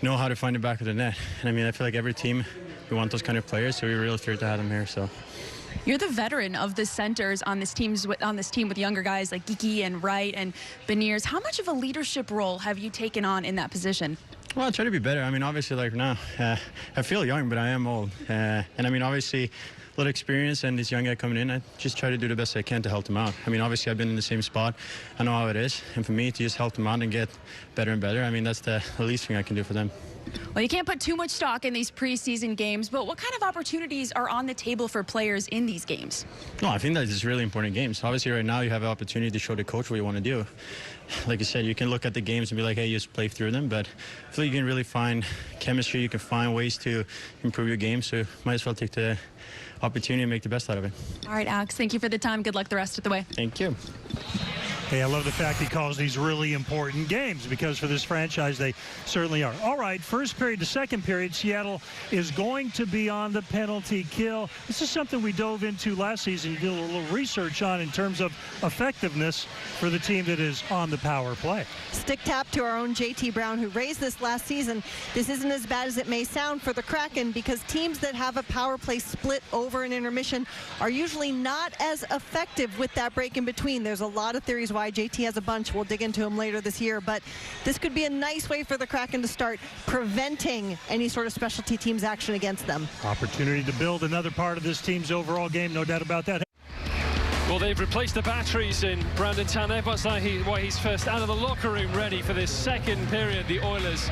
know how to find the back of the net. And I mean, I feel like every team, we want those kind of players, so we're really thrilled to have them here. So. You're the veteran of the centers on this team with younger guys like Geekie and Wright and Beniers. How much of a leadership role have you taken on in that position? Well, I try to be better. I mean, obviously, like now, I feel young, but I am old. And I mean, obviously, a lot of experience, and this young guy coming in, I just try to do the best I can to help them out. I mean, obviously, I've been in the same spot. I know how it is. And for me to just help them out and get better and better, I mean, that's the least thing I can do for them. Well, you can't put too much stock in these preseason games, but what kind of opportunities are on the table for players in these games? No, I think that it's really important games. Obviously, right now, you have an opportunity to show the coach what you want to do. Like you said, you can look at the games and be like, hey, you just play through them, but I feel like you can really find chemistry. You can find ways to improve your game, so might as well take the opportunity and make the best out of it. All right, Alex, thank you for the time. Good luck the rest of the way. Thank you. Hey, I love the fact he calls these really important games because for this franchise, they certainly are. All right, first period to second period, Seattle is going to be on the penalty kill. This is something we dove into last season. You did a little research on in terms of effectiveness for the team that is on the power play. Stick tap to our own JT Brown, who raised this last season. This isn't as bad as it may sound for the Kraken because teams that have a power play split over an intermission are usually not as effective with that break in between. There's a lot of theories why JT has a bunch. We'll dig into him later this year, but this could be a nice way for the Kraken to start preventing any sort of specialty teams action against them. Opportunity to build another part of this team's overall game, no doubt about that. Well, they've replaced the batteries in Brandon Tanev. That's why he's first out of the locker room ready for this second period. The Oilers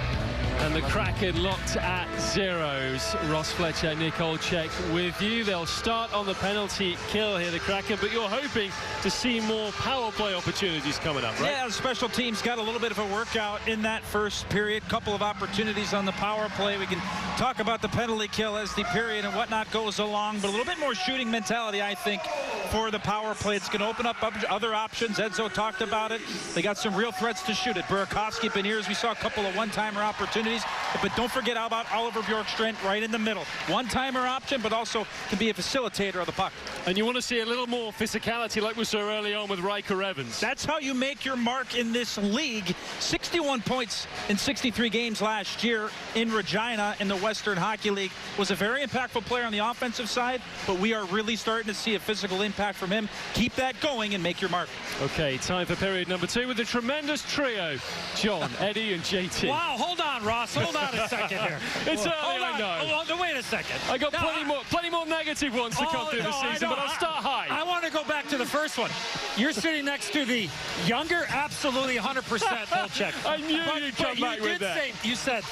and the Kraken locked at zeros. Ross Fletcher, Nick Olczyk with you. They'll start on the penalty kill here, the Kraken, but you're hoping to see more power play opportunities coming up, right? Yeah, the special teams got a little bit of a workout in that first period. Couple of opportunities on the power play. We can talk about the penalty kill as the period and whatnot goes along, but a little bit more shooting mentality, I think, for the power play. It's going to open up other options. Edzo talked about it. They got some real threats to shoot it. Burakovsky, Beniers, we saw a couple of one-timer opportunities, but don't forget how about Oliver Bjorkstrand right in the middle. One-timer option, but also can be a facilitator of the puck. And you want to see a little more physicality like we saw early on with Riker Evans. That's how you make your mark in this league. 61 points in 63 games last year in Regina in the Western Hockey League. Was a very impactful player on the offensive side, but we are really starting to see a physical impact from him. Keep that going and make your mark. Okay, time for period number 2 with a tremendous trio. John, Eddie, and JT. Wow, hold on, Ross. Hold on a second here. It's early, Hold on. I know. Hold on. Wait a second. I got plenty more negative ones to come through the season, but I'll start high. I want to go back to the first one. You're sitting next to the younger, absolutely 100% Volchek. I knew you'd come back with that. You said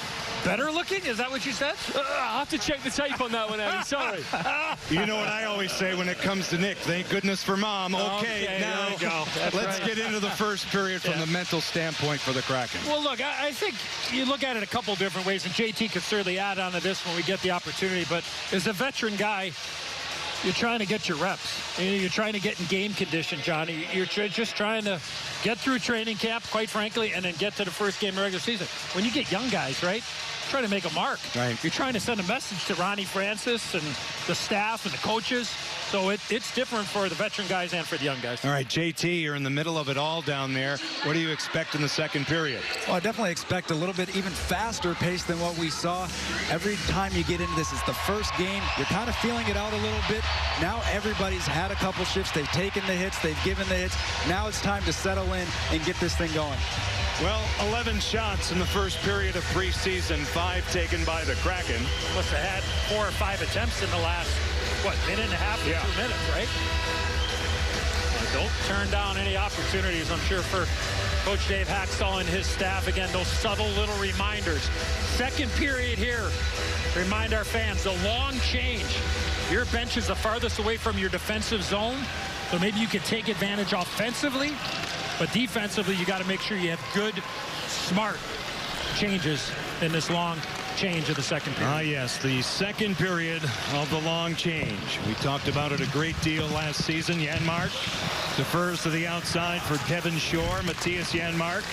better looking? Is that what you said? I'll have to check the tape on that one, Eddie. Sorry. You know what I always say when it comes to Nick? Thank goodness for Mom. Okay, now there we go. let's get into the first period from the mental standpoint for the Kraken. Well, look, I think you look at it a couple different ways, and JT could certainly add on to this when we get the opportunity, but as a veteran guy, you're trying to get your reps. You're trying to get in game condition, Johnny. You're just trying to get through training camp, quite frankly, and then get to the first game of regular season. When you get young guys, right, try to make a mark. Right. You're trying to send a message to Ronnie Francis and the staff and the coaches. So it's different for the veteran guys and for the young guys. All right, JT, you're in the middle of it all down there. What do you expect in the second period? Well, I definitely expect a little bit even faster pace than what we saw. Every time you get into this, it's the first game. You're kind of feeling it out a little bit. Now everybody's had a couple shifts. They've taken the hits. They've given the hits. Now it's time to settle in and get this thing going. Well, 11 shots in the first period of preseason, 5 taken by the Kraken. Must have had 4 or 5 attempts in the last, minute and a half to 2 minutes, right? Don't turn down any opportunities, I'm sure, for Coach Dave Haxtell and his staff. Again, those subtle little reminders. Second period here. Remind our fans, the long change. Your bench is the farthest away from your defensive zone, so maybe you can take advantage offensively, but defensively, you got to make sure you have good, smart changes in this long change of the second period. Ah, yes, the second period of the long change. We talked about it a great deal last season. Janmark defers to the outside for Kevin Shore. Matthias Janmark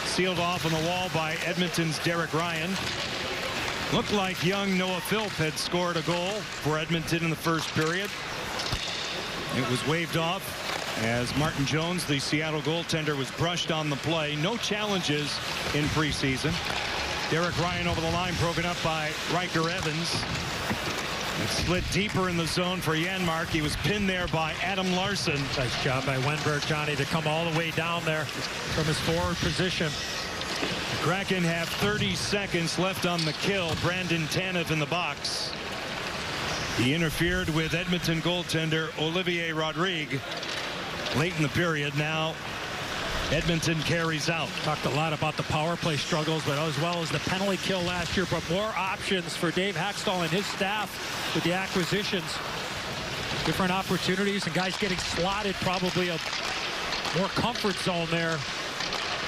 sealed off on the wall by Edmonton's Derek Ryan. Looked like young Noah Philp had scored a goal for Edmonton in the first period. It was waved off as Martin Jones, the Seattle goaltender, was brushed on the play. No challenges in preseason. Derek Ryan over the line, broken up by Riker Evans. It slid deeper in the zone for Janmark. He was pinned there by Adam Larson. Nice job by Wenberg, Johnny, to come all the way down there from his forward position. The Kraken have 30 seconds left on the kill. Brandon Tanev in the box. He interfered with Edmonton goaltender Olivier Rodrigue late in the period. Now Edmonton carries out. Talked a lot about the power play struggles, but as well as the penalty kill last year, but more options for Dave Haxtell and his staff with the acquisitions. Different opportunities and guys getting slotted, probably a more comfort zone there.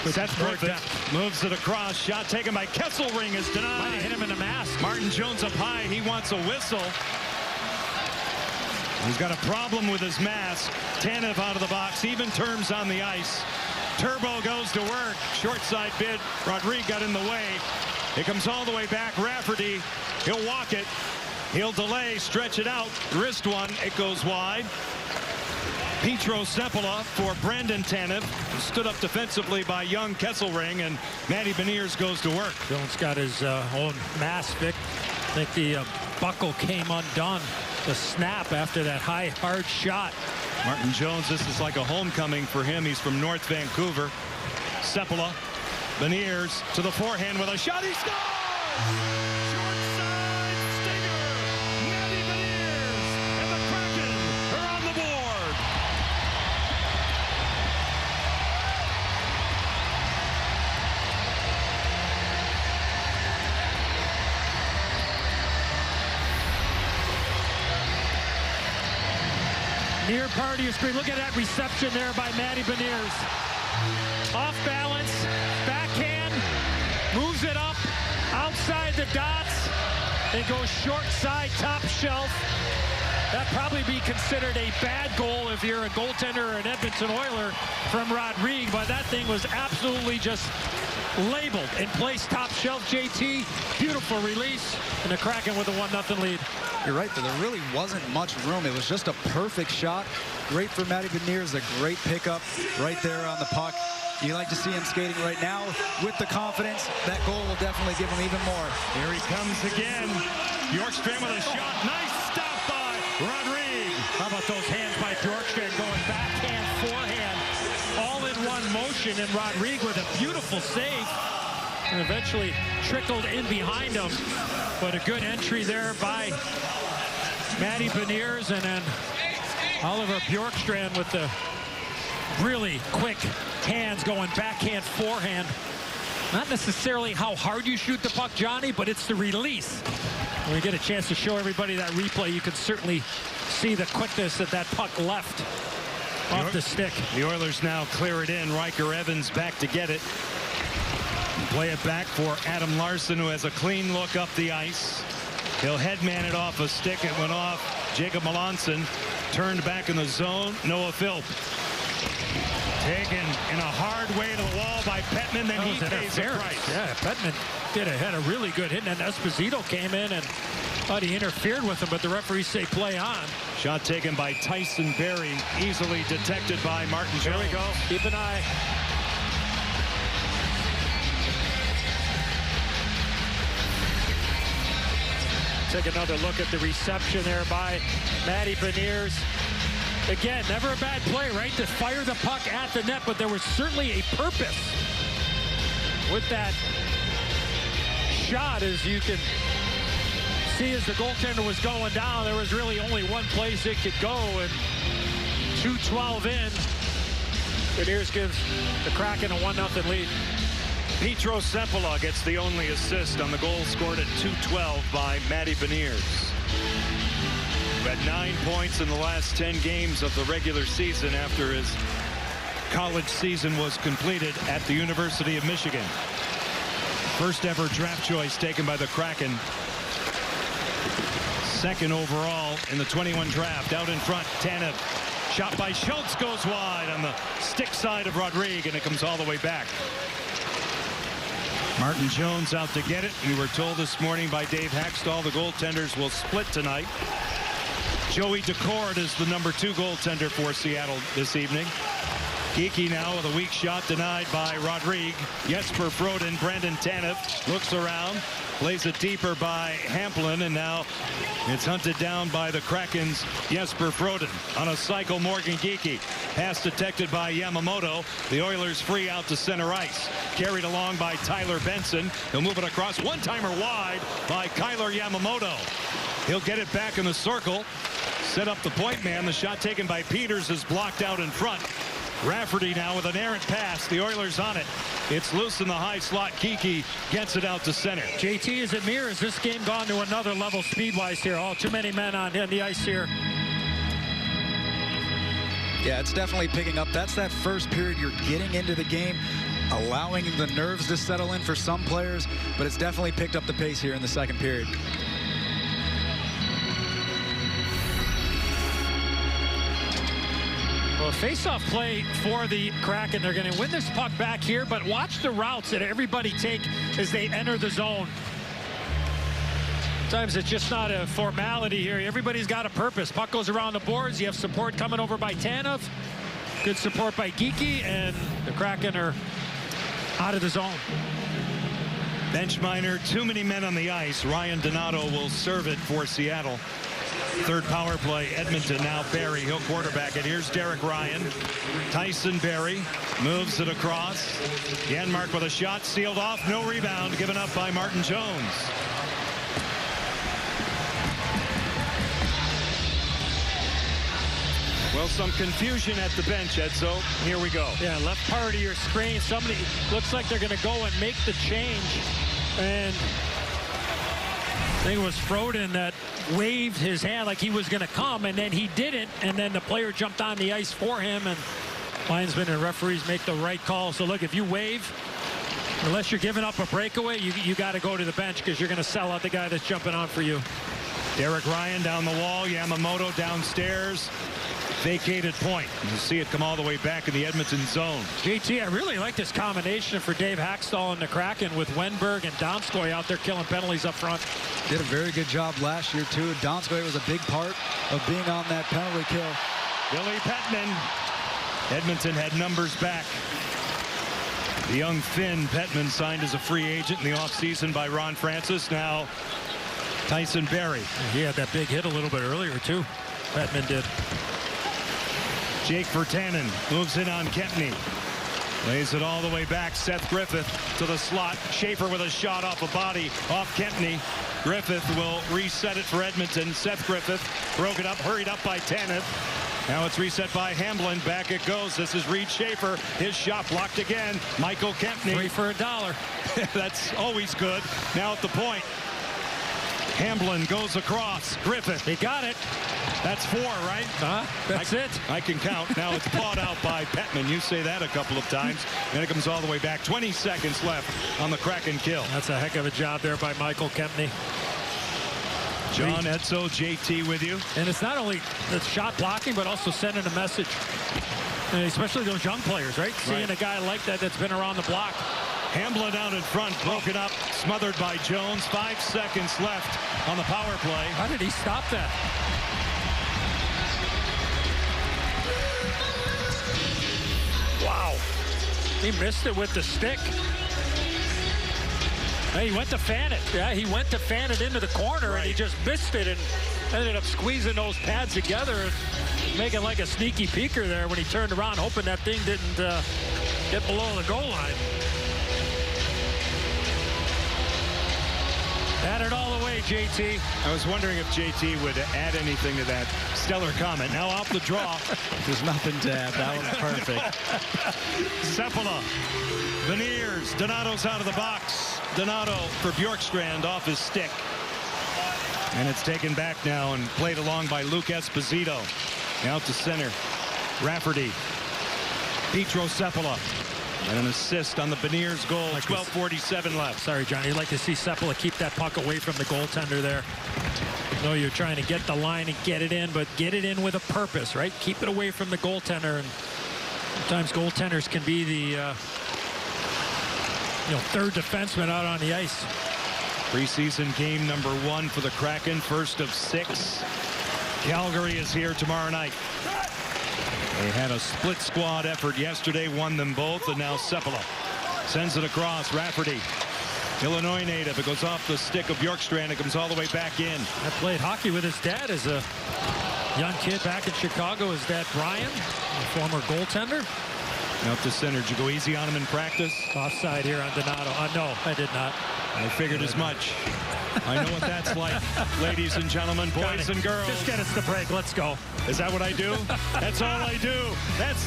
Seth Griffith moves it across. Shot taken by Kesselring is denied. Might have hit him in the mask. Martin Jones up high. He wants a whistle. He's got a problem with his mask. Tanev out of the box. Even terms on the ice. Turbo goes to work. Short side bid. Rodrigue got in the way. It comes all the way back. Rafferty. He'll walk it. He'll delay. Stretch it out. Wrist one. It goes wide. Petro Sepala for Brandon Tanev. Stood up defensively by young Kesselring, and Matty Beniers goes to work. Jones got his own mask, Vic. I think the buckle came undone. The snap after that high, hard shot. Martin Jones, this is like a homecoming for him. He's from North Vancouver. Sepala. Beniers to the forehand with a shot. He scores! Near party is great. Look at that reception there by Matty Beniers. Off balance, backhand, moves it up, outside the dots, and goes short side, top shelf. That'd probably be considered a bad goal if you're a goaltender or an Edmonton Oiler from Rodrigue, but that thing was absolutely just labeled and placed top shelf. JT, beautiful release, and the Kraken with a 1-0 lead. You're right, there really wasn't much room. It was just a perfect shot. Great for Matty Beniers, a great pickup right there on the puck. You like to see him skating right now with the confidence. That goal will definitely give him even more. Here he comes again. Bjorkstrand with a shot. Nice stop by Rodrigue. How about those hands by Bjorkstrand going backhand, forehand, all in one motion, and Rodrigue with a beautiful save. and eventually trickled in behind him. But a good entry there by Matty Beniers, and then Oliver Bjorkstrand with the really quick hands going backhand, forehand. Not necessarily how hard you shoot the puck, Johnny, but it's the release. When we get a chance to show everybody that replay, you can certainly see the quickness that that puck left off the stick. The Oilers now clear it in. Riker Evans back to get it. Play it back for Adam Larsson, who has a clean look up the ice. He'll headman it off a stick. It went off Jacob Melanson. Turned back in the zone. Noah Philp. Taken in a hard way to the wall by Petman. Then he pays the price. Yeah, Petman had a really good hit, and then Esposito came in and thought he interfered with him, but the referees say play on. Shot taken by Tyson Barrie, easily detected by Martin Jones. Here we go. Keep an eye. Take another look at the reception there by Matty Beniers. Again, never a bad play, right? To fire the puck at the net, but there was certainly a purpose with that shot. As you can see, as the goaltender was going down, there was really only one place it could go, and 2:12 in, Beniers gives the Kraken a 1-0 lead. Petro Sempola gets the only assist on the goal scored at 2:12 by Matty Beniers. Who had 9 points in the last 10 games of the regular season after his college season was completed at the University of Michigan. First ever draft choice taken by the Kraken. Second overall in the 21 draft. Out in front, Tanev. Shot by Schultz goes wide on the stick side of Rodrigue, and it comes all the way back. Martin Jones out to get it. We were told this morning by Dave Haxtell the goaltenders will split tonight. Joey Decord is the #2 goaltender for Seattle this evening. Geekie now with a weak shot denied by Rodrigue. Jesper Froden, Brandon Tanev looks around, plays it deeper by Hamplin, and now it's hunted down by the Kraken's Jesper Froden. On a cycle, Morgan Geekie. Pass detected by Yamamoto. The Oilers free out to center ice. Carried along by Tyler Benson. He'll move it across. One-timer wide by Kyler Yamamoto. He'll get it back in the circle. Set up the point man. The shot taken by Peters is blocked out in front. Rafferty now with an errant pass. The Oilers on it. It's loose in the high slot. Geekie gets it out to center. JT, is it me, or has this game gone to another level speed-wise here? Oh, too many men on the ice here. Yeah, it's definitely picking up. That's that first period. You're getting into the game, allowing the nerves to settle in for some players, but it's definitely picked up the pace here in the second period. Well, face-off play for the Kraken. They're going to win this puck back here, but watch the routes that everybody take as they enter the zone. Sometimes it's just not a formality here. Everybody's got a purpose. Puck goes around the boards. You have support coming over by Tanev. Good support by Geekie, and the Kraken are out of the zone. Bench minor, too many men on the ice. Ryan Donato will serve it for Seattle. Third power play, Edmonton. Now Barrie, he'll quarterback it. Here's Derek Ryan. Tyson Barrie moves it across. Janmark with a shot, sealed off. No rebound, given up by Martin Jones. Well, some confusion at the bench, Edzo. Here we go. Yeah, left part of your screen. Somebody looks like they're going to go and make the change. And I think it was Froden that waved his hand like he was going to come, and then he didn't, and then the player jumped on the ice for him, and linesmen and referees make the right call. So look, if you wave, unless you're giving up a breakaway, you got to go to the bench because you're going to sell out the guy that's jumping on for you. Derek Ryan down the wall, Yamamoto downstairs. Vacated point. You see it come all the way back in the Edmonton zone. JT, I really like this combination for Dave Haxtell and the Kraken with Wenberg and Donskoy out there killing penalties up front. Did a very good job last year, too. Donskoy was a big part of being on that penalty kill. Billy Petman. Edmonton had numbers back. The young Finn Petman signed as a free agent in the offseason by Ron Francis. Now Tyson Barrie. He had that big hit a little bit earlier, too. Petman did. Jake Virtanen moves in on Kempney. Lays it all the way back. Seth Griffith to the slot. Schaefer with a shot off a body off Kempney. Griffith will reset it for Edmonton. Seth Griffith broke it up, hurried up by Tanev. Now it's reset by Hamblin. Back it goes. This is Reed Schaefer. His shot blocked again. Michael Kempney. 3 for $1. That's always good. Now at the point. Hamblin goes across. Griffith. He got it. That's 4, right? That's it. I can count. Now it's pawed out by Petman. You say that a couple of times. Then it comes all the way back. 20 seconds left on the Kraken kill. That's a heck of a job there by Michael Kempney. John Edzo, JT with you. And it's not only the shot blocking, but also sending a message. And especially those young players, right? Seeing a guy like that that's been around the block. Hamblin out in front, broken up, smothered by Jones. 5 seconds left on the power play. How did he stop that? Wow. He missed it with the stick. Hey, he went to fan it. Yeah, he went to fan it into the corner, and he just missed it and ended up squeezing those pads together and making like a sneaky peeker there when he turned around, hoping that thing didn't get below the goal line. Had it all the way, JT. I was wondering if JT would add anything to that stellar comment. Now off the draw. There's nothing to add. That was perfect. Seppala. Beniers. Donato's out of the box. Donato for Bjorkstrand off his stick. And it's taken back now and played along by Luke Esposito. Out to center. Rafferty. Petro Seppala. And an assist on the Beniers goal. 12:47 left. Sorry, Johnny. You'd like to see Seppala keep that puck away from the goaltender there. No, you're trying to get the line and get it in, but get it in with a purpose, right? Keep it away from the goaltender. And sometimes goaltenders can be the third defenseman out on the ice. Preseason game number 1 for the Kraken. First of 6. Calgary is here tomorrow night. They had a split squad effort yesterday, won them both, and now Seppala sends it across. Rafferty, Illinois native. It goes off the stick of Bjorkstrand. It comes all the way back in. I played hockey with his dad as a young kid back in Chicago. His dad, Brian, a former goaltender. Out to center. Did you go easy on him in practice? Offside here on Donato. No, I did not. I figured as much. I know what that's like, ladies and gentlemen, boys and girls. Just get us the break. Let's go. Is that what I do? That's all I do.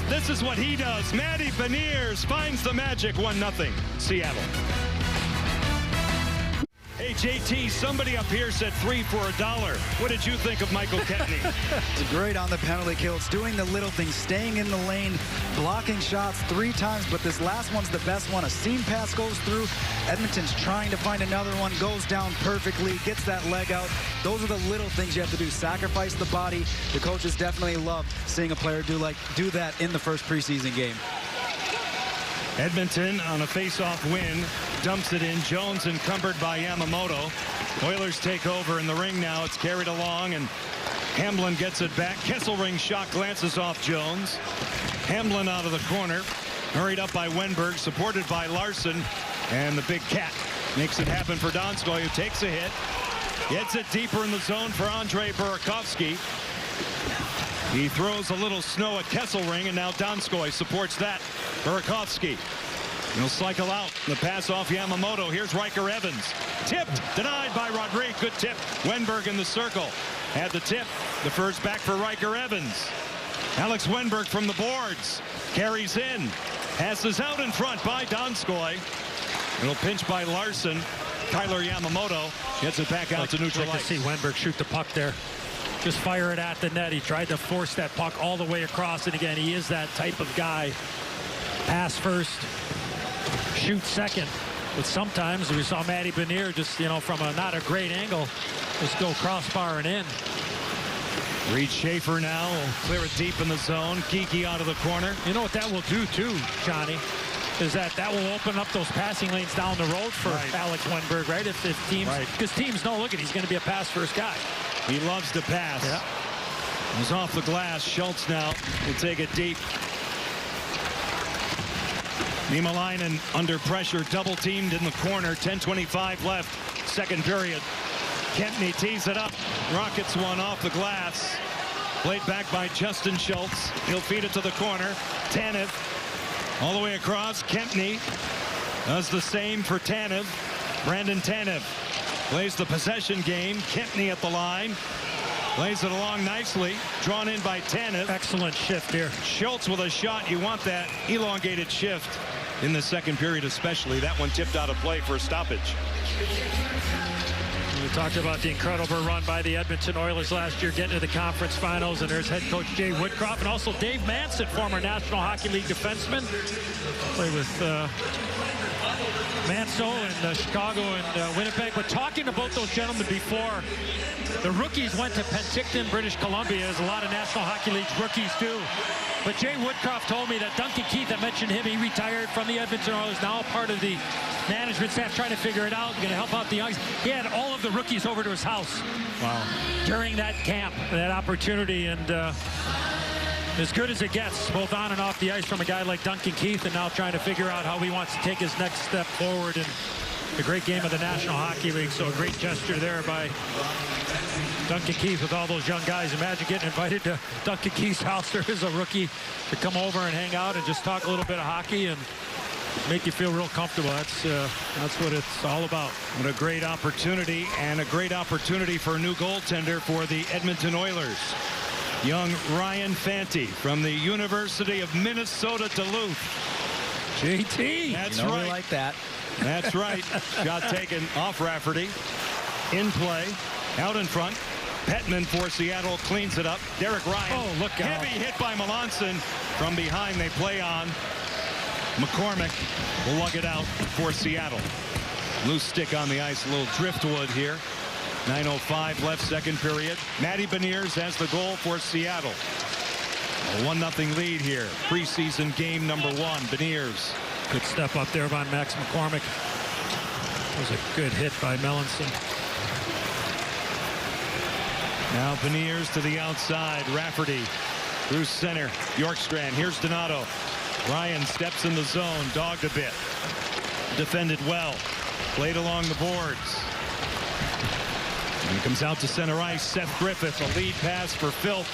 This is what he does. Matty Beniers finds the magic. 1-0 Seattle. Hey, JT, somebody up here said 3 for $1. What did you think of Michael Kempney? It's great on the penalty kill. It's doing the little things, staying in the lane, blocking shots 3 times, but this last one's the best one. A seam pass goes through. Edmonton's trying to find another one, goes down perfectly, gets that leg out. Those are the little things you have to do. Sacrifice the body. The coaches definitely love seeing a player do that in the first preseason game. Edmonton on a face-off win, dumps it in. Jones encumbered by Yamamoto. Oilers take over in the ring now. It's carried along, and Hamblin gets it back. Kesselring's shot glances off Jones. Hamblin out of the corner, hurried up by Wenberg, supported by Larson, and the big cat makes it happen for Donskoy, who takes a hit. Gets it deeper in the zone for Andrei Burakovsky. He throws a little snow at Kesselring, and now Donskoy supports that. Burakovsky. He'll cycle out. The pass off Yamamoto. Here's Riker Evans. Tipped. Denied by Rodrigue. Good tip. Wenberg in the circle. Had the tip. The first back for Riker Evans. Alex Wenberg from the boards. Carries in. Passes out in front by Donskoy. Little pinch by Larson. Kyler Yamamoto gets it back out to neutral ice. To see Wenberg shoot the puck there. Just fire it at the net. He tried to force that puck all the way across. And again, he is that type of guy. Pass first, shoot second. But sometimes we saw Matty Beniers just, from not a great angle, just go crossbar and in. Reed Schaefer now will clear it deep in the zone. Kiki out of the corner. You know what that will do too, Johnny, is that will open up those passing lanes down the road for Alex Wenberg, right? If teams, because teams know, look, he's going to be a pass first guy. He loves to pass. Yeah. He's off the glass. Schultz now will take it deep. Niemelainen under pressure, double teamed in the corner. 10:25 left, second period. Kempney tees it up, rockets one off the glass. Played back by Justin Schultz. He'll feed it to the corner. Tanev All the way across, Kempney does the same for Tanev. Brandon Tanev plays the possession game. Kempney at the line. Plays it along nicely. Drawn in by Tanev. Excellent shift here. Schultz with a shot. You want that elongated shift in the second period especially. That one tipped out of play for a stoppage. We talked about the incredible run by the Edmonton Oilers last year, getting to the conference finals, and there's head coach Jay Woodcroft and also Dave Manson, former National Hockey League defenseman. Played with Manso in Chicago and Winnipeg. But talking about those gentlemen before, the rookies went to Penticton, British Columbia, as a lot of National Hockey League's rookies do. But Jay Woodcroft told me that Duncan Keith, I mentioned him, he retired from the Edmonton Oilers, now part of the management staff trying to figure it out, going to help out the youngs. He had all of the rookies over to his house. Wow. During that camp, that opportunity, and as good as it gets, both on and off the ice, from a guy like Duncan Keith, and now trying to figure out how he wants to take his next step forward in the great game of the National Hockey League. So a great gesture there by Duncan Keith with all those young guys. Imagine getting invited to Duncan Keith's house there as a rookie to come over and hang out and just talk a little bit of hockey and make you feel real comfortable. That's what it's all about. What a great opportunity, and a great opportunity for a new goaltender for the Edmonton Oilers. Young Ryan Fanti from the University of Minnesota Duluth. JT. That's right. right. We like that. That's right. Shot taken off Rafferty. In play. Out in front. Petman for Seattle cleans it up. Derek Ryan. Oh, look out. Heavy hit by Melanson. From behind they play on. McCormick will lug it out for Seattle. Loose stick on the ice. A little driftwood here. 9:05 left, second period. Matty Beniers has the goal for Seattle. A 1-0 lead here. Preseason game number 1. Beniers. Good step up there by Max McCormick. That was a good hit by Melanson. Now Beniers to the outside. Rafferty through center. Bjorkstrand. Here's Donato. Ryan steps in the zone. Dogged a bit. Defended well. Played along the boards. And comes out to center ice. Seth Griffith. A lead pass for Filth.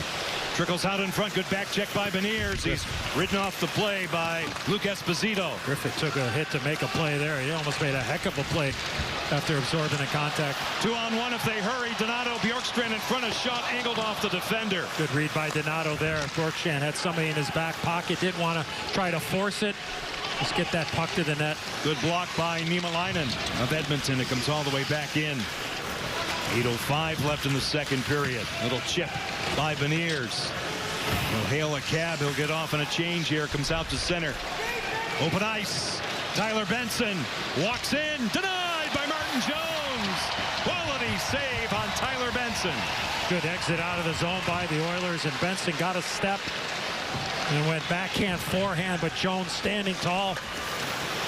Trickles out in front. Good back check by Beniers. He's ridden off the play by Luke Esposito. Griffith took a hit to make a play there. He almost made a heck of a play after absorbing a contact. 2-on-1 if they hurry. Donato. Bjorkstrand in front. A shot angled off the defender. Good read by Donato there. Bjorkstrand had somebody in his back pocket. Didn't want to try to force it. Just get that puck to the net. Good block by Niemelainen of Edmonton. It comes all the way back in. 8:05 left in the second period. Little chip by Beniers. He'll hail a cab. He'll get off in a change here. Comes out to center. Open ice. Tyler Benson walks in. Denied by Martin Jones. Quality save on Tyler Benson. Good exit out of the zone by the Oilers, and Benson got a step and went backhand, forehand, but Jones standing tall.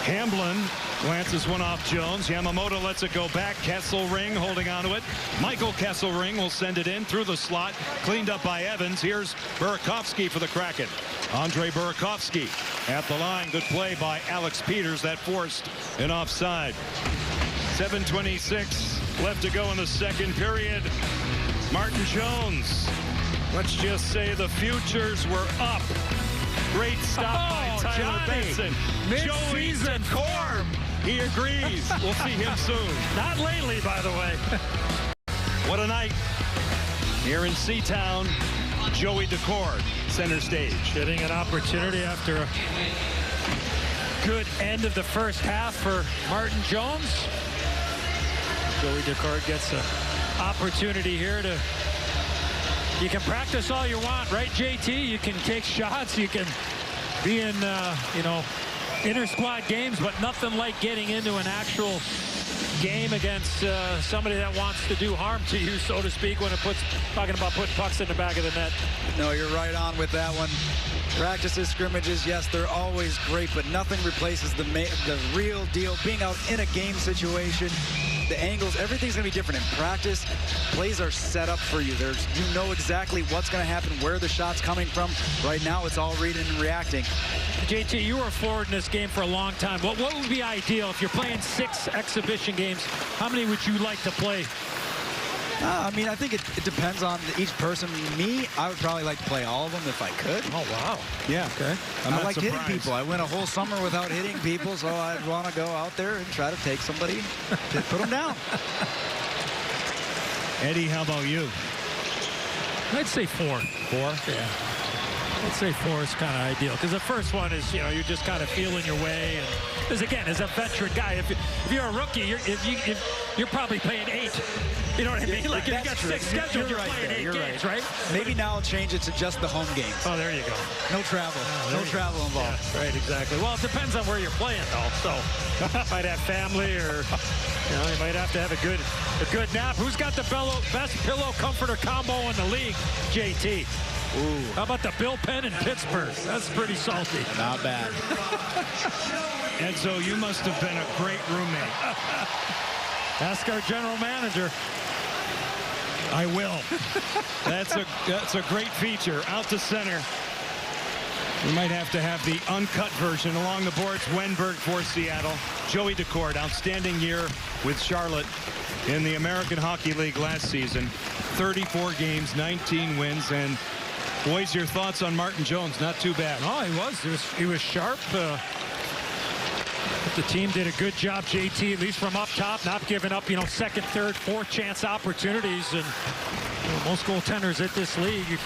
Hamblin glances one off Jones. Yamamoto lets it go back. Kesselring holding onto it. Michael Kesselring will send it in through the slot. Cleaned up by Evans. Here's Burakovsky for the Kraken. Andre Burakovsky at the line. Good play by Alex Peters. That forced an offside. 7:26 left to go in the second period. Martin Jones. Let's just say the futures were up. Great stop by Tyler Benson. Joey Decorm. He agrees. We'll see him soon. Not lately, by the way. What a night here in Seatown. Joey Decorm, center stage. Getting an opportunity after a good end of the first half for Martin Jones. Joey Decorm gets an opportunity here to... You can practice all you want, right, JT? You can take shots. You can be in, inter-squad games, but nothing like getting into an actual game against somebody that wants to do harm to you, so to speak, when talking about putting pucks in the back of the net. No, you're right on with that one. Practices, scrimmages, yes, they're always great, but nothing replaces the real deal. Being out in a game situation, the angles, everything's going to be different. In practice, plays are set up for you. You know exactly what's going to happen, where the shot's coming from. Right now, it's all reading and reacting. JT, you were a forward in this game for a long time. What would be ideal if you're playing 6 exhibition games? How many would you like to play? I mean, I think it depends on each person. Me, I would probably like to play all of them if I could. Oh, wow. Yeah. Okay. I like hitting people. I went a whole summer without hitting people, so I'd want to go out there and try to take somebody to put them down. Eddie, how about you? I'd say 4. 4? Yeah. I'd say 4 is kind of ideal because the first one is, you know, you're just kind of feeling your way. And because again, as a veteran guy, if you're a rookie, you're probably playing 8. You know what I mean? Like if you got 6 scheduled, you're playing 8 games, right? Maybe now I'll change it to just the home games. Oh, there you go. No travel. No travel involved. Yeah, right, exactly. Well, it depends on where you're playing, though. So might have family, or you know, you might have to have a good nap. Who's got the best pillow comforter combo in the league? JT. Ooh. How about the Bill Penn in Pittsburgh? That's pretty salty. Not bad. Enzo, you must have been a great roommate. Ask our general manager. I will. That's a great feature. Out to center. We might have to have the uncut version. Along the boards, Wenberg for Seattle. Joey Decord, outstanding year with Charlotte in the American Hockey League last season. 34 games, 19 wins, and boys, your thoughts on Martin Jones? Not too bad. No, he was sharp. The team did a good job, JT, at least from up top, not giving up, you know, second, third, fourth chance opportunities. And you know, most goaltenders at this league,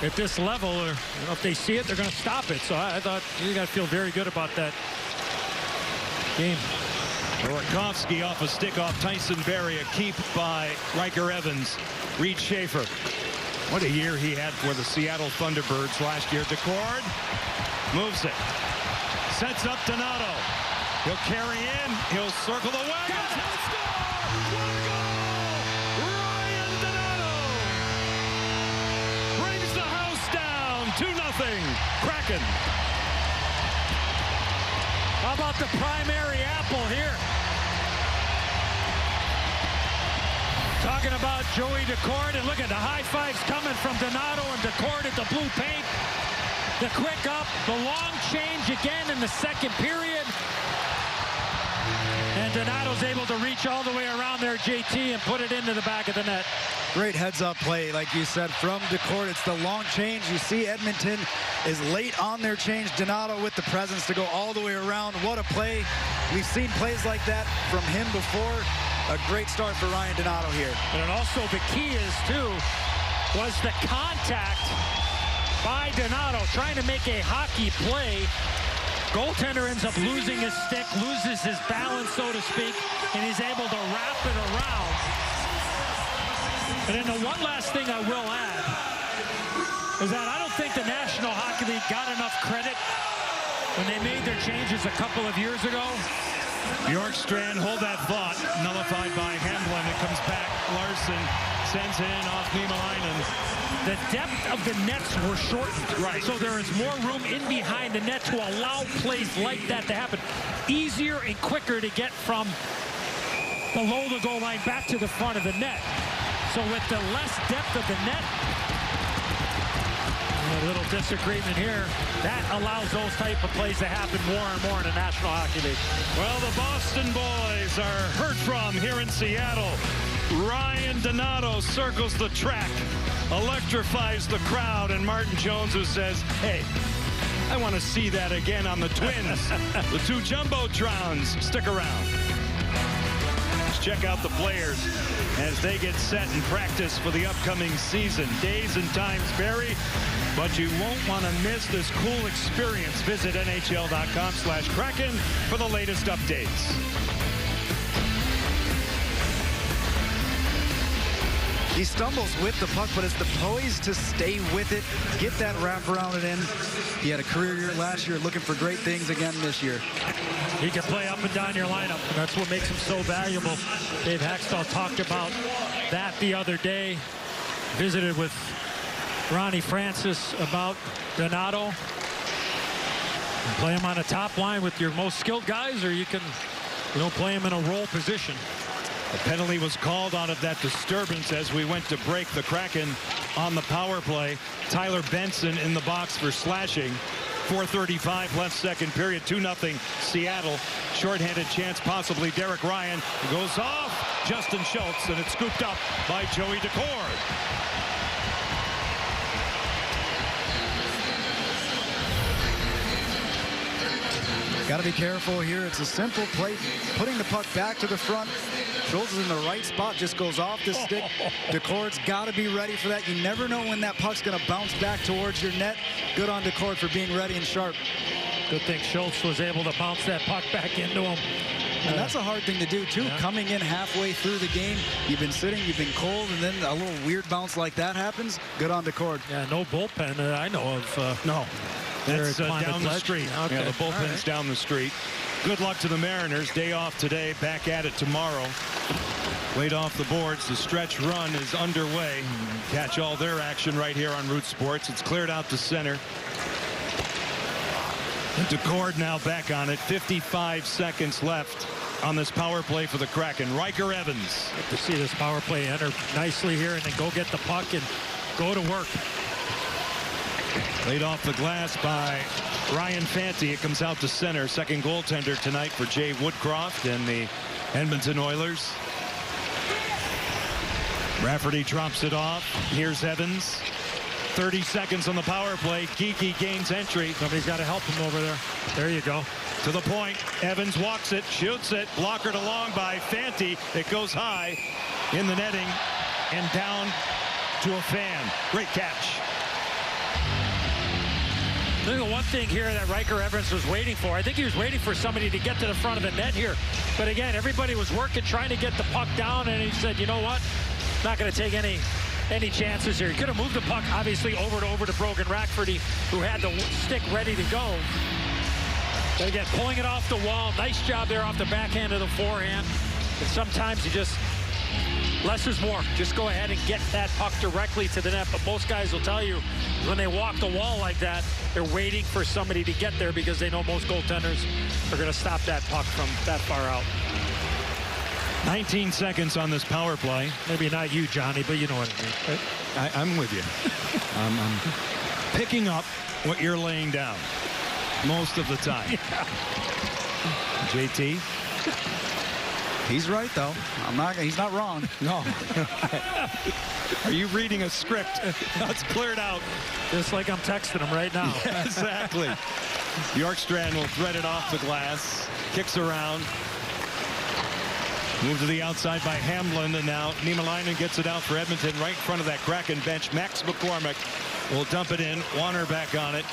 at this level, you know, if they see it, they're going to stop it. So I thought you got to feel very good about that game. Burakovsky off a stick off Tyson Berry, a keep by Riker Evans. Reed Schaefer. What a year he had for the Seattle Thunderbirds last year. Decord moves it. Sets up Donato. He'll carry in. He'll circle the wagons. He'll score! One goal! Ryan Donato brings the house down. 2-0. Kraken. How about the primary apple here? Talking about Joey Decord, and look at the high fives coming from Donato and Decord at the blue paint. The quick up, the long change again in the second period. And Donato's able to reach all the way around there, JT, and put it into the back of the net. Great heads-up play, like you said, from Decord. It's the long change. You see Edmonton is late on their change. Donato with the presence to go all the way around. What a play. We've seen plays like that from him before. A great start for Ryan Donato here. And also the key is, too, was the contact by Donato trying to make a hockey play. Goaltender ends up losing his stick, loses his balance, so to speak, and he's able to wrap it around. And then the one last thing I will add is that I don't think the National Hockey League got enough credit when they made their changes a couple of years ago. Bjorkstrand, hold that thought. Nullified by Hamblin. It comes back. Larson sends it in off Niemelainen. The depth of the nets were shortened. Right. So there is more room in behind the net to allow plays like that to happen. Easier and quicker to get from below the goal line back to the front of the net. So with the less depth of the net, a little disagreement here, that allows those type of plays to happen more and more in the National Hockey League. Well, the Boston boys are heard from here in Seattle. Ryan Donato circles the track, electrifies the crowd, and Martin Jones, who says, hey, I want to see that again on the Twins. The two Jumbotrons. Stick around. Let's check out the players as they get set and practice for the upcoming season. Days and times vary, but you won't want to miss this cool experience. Visit NHL.com/Kraken for the latest updates. He stumbles with the puck, but it's the poise to stay with it, get that wrap around it in. He had a career year last year, looking for great things again this year. He can play up and down your lineup, and that's what makes him so valuable. Dave Haxtell talked about that the other day. Visited with Ronnie Francis about Donato. You play him on a top line with your most skilled guys, or you can, play him in a role position. A penalty was called out of that disturbance as we went to break. The Kraken on the power play. Tyler Benson in the box for slashing. 4:35 left second period. 2-0 Seattle. Shorthanded chance, possibly Derek Ryan. Goes off. Justin Schultz, and it's scooped up by Joey Decord. Got to be careful here. It's a simple play. Putting the puck back to the front. Schultz is in the right spot, just goes off the stick. Decord's got to be ready for that. You never know when that puck's going to bounce back towards your net. Good on Decord for being ready and sharp. Good thing Schultz was able to bounce that puck back into him. And that's a hard thing to do, too. Yeah. Coming in halfway through the game, you've been sitting, you've been cold, and then a little weird bounce like that happens. Good on Decord. Yeah, no bullpen I know of. No. That's Climate down the Pledge. street. Okay. Yeah, the bullpen's right. down the street. Good luck to the Mariners. Day off today. Back at it tomorrow. Laid off the boards. The stretch run is underway. Catch all their action right here on Root Sports. It's cleared out to center. Decord now back on it. 55 seconds left on this power play for the Kraken. Riker Evans. To see this power play enter nicely here and then go get the puck and go to work. Laid off the glass by Ryan Fanti. It comes out to center. Second goaltender tonight for Jay Woodcroft and the Edmonton Oilers. Rafferty drops it off. Here's Evans. 30 seconds on the power play. Geeky gains entry. Somebody's got to help him over there. There you go. To the point. Evans walks it, shoots it, blockered along by Fanti. It goes high in the netting and down to a fan. Great catch. I think the one thing here that Riker Evans was waiting for, I think he was waiting for somebody to get to the front of the net here. But again, everybody was working, trying to get the puck down, and he said, you know what? Not going to take any chances here. He could have moved the puck, obviously, over to Brogan Rafferty, who had the stick ready to go. But again, pulling it off the wall. Nice job there off the backhand of the forehand. And sometimes you just, less is more. Just go ahead and get that puck directly to the net. But most guys will tell you when they walk the wall like that, they're waiting for somebody to get there because they know most goaltenders are going to stop that puck from that far out. 19 seconds on this power play. Maybe not you, Johnny, but you know what I mean. Right? I'm with you. I'm picking up what you're laying down most of the time. Yeah. JT. He's right, though. He's not wrong. No. Are you reading a script? That's cleared out. Just like I'm texting him right now. Yeah, exactly. Bjorkstrand will thread it off the glass. Kicks around. Move to the outside by Hamlin, and now Niemelainen gets it out for Edmonton right in front of that Kraken bench. Max McCormick will dump it in. Warner back on it.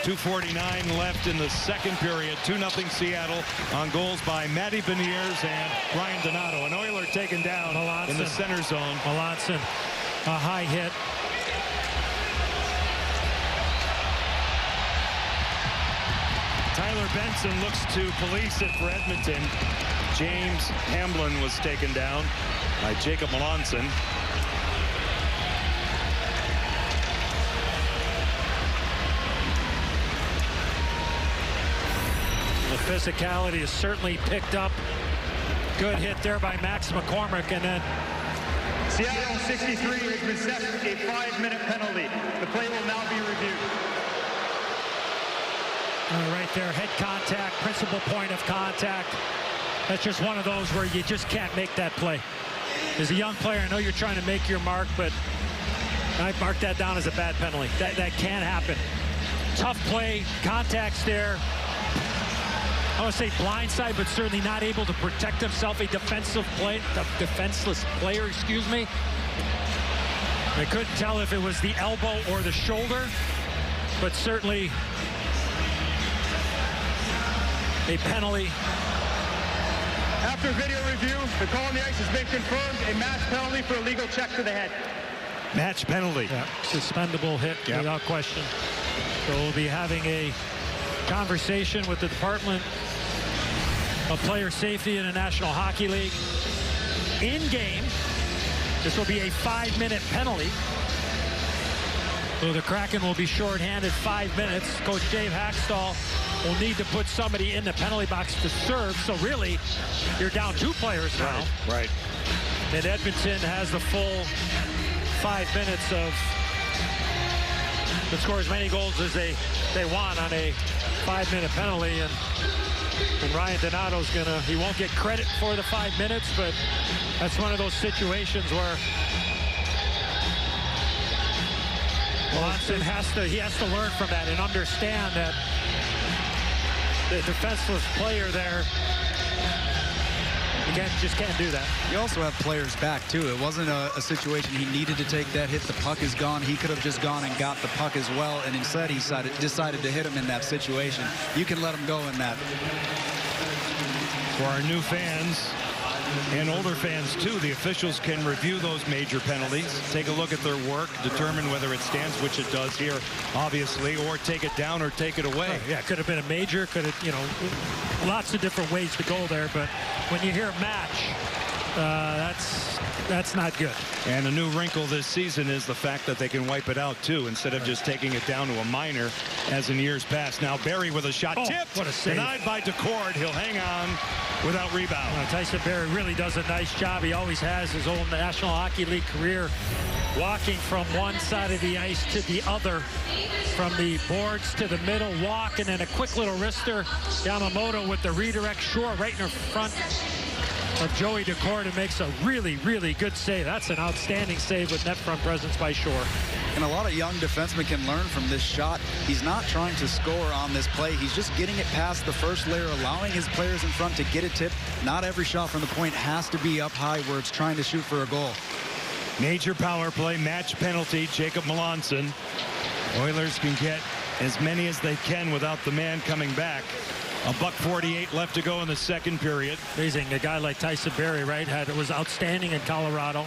2:49 left in the second period. 2-0 Seattle on goals by Matty Beniers and Ryan Donato. An Oiler taken down in the center zone. Melanson, a high hit. Tyler Benson looks to police it for Edmonton. James Hamlin was taken down by Jacob Melanson. The physicality is certainly picked up. Good hit there by Max McCormick, and then Seattle 63 has been set a 5-minute penalty. The play will now be reviewed. right there, head contact, principal point of contact. That's just one of those where you just can't make that play. As a young player, I know you're trying to make your mark, but I mark that down as a bad penalty. That can happen. Tough play, contacts there. I want to say blindside, but certainly not able to protect himself. A defenseless player, excuse me. I couldn't tell if it was the elbow or the shoulder, but certainly a penalty. After video review, the call on the ice has been confirmed. A match penalty for a legal check to the head. Match penalty. Yeah, suspendable hit without question. So we'll be having a conversation with the Department of Player Safety in the National Hockey League. In game, this will be a 5-minute penalty. So the Kraken will be shorthanded 5 minutes. Coach Dave Hackstall will need to put somebody in the penalty box to serve. So really, you're down 2 players now. Right. And Edmonton has the full 5 minutes of to score as many goals as they want on a 5-minute penalty. And And Ryan Donato's he won't get credit for the 5 minutes, but that's one of those situations where Monson has to learn from that and understand that the defenseless player there, you just can't do that. You also have players back, too. It wasn't a situation he needed to take that hit. The puck is gone. He could have just gone and got the puck as well, and instead he decided to hit him in that situation. You can let him go in that. For our new fans and older fans, too, the officials can review those major penalties, take a look at their work, determine whether it stands, which it does here, obviously, or take it down or take it away. Yeah, could have been a major, could have, lots of different ways to go there, but when you hear match, that's not good. And a new wrinkle this season is the fact that they can wipe it out, too, instead of just taking it down to a minor, as in years past. Now Barry with a shot tipped. What a save. Denied by DeCord. He'll hang on without rebound. Tyson Barry really does a nice job. He always has his old National Hockey League career, walking from one side of the ice to the other, from the boards to the middle, walk, and then a quick little wrister. Yamamoto with the redirect shore right in front of Joey DeCord, and makes a really, really good save. That's an outstanding save with net front presence by Shore. And a lot of young defensemen can learn from this shot. He's not trying to score on this play. He's just getting it past the first layer, allowing his players in front to get a tip. Not every shot from the point has to be up high where it's trying to shoot for a goal. Major power play, match penalty, Jacob Melanson. Oilers can get as many as they can without the man coming back. $1:48 left to go in the second period. Amazing, a guy like Tyson Barry, right, was outstanding in Colorado.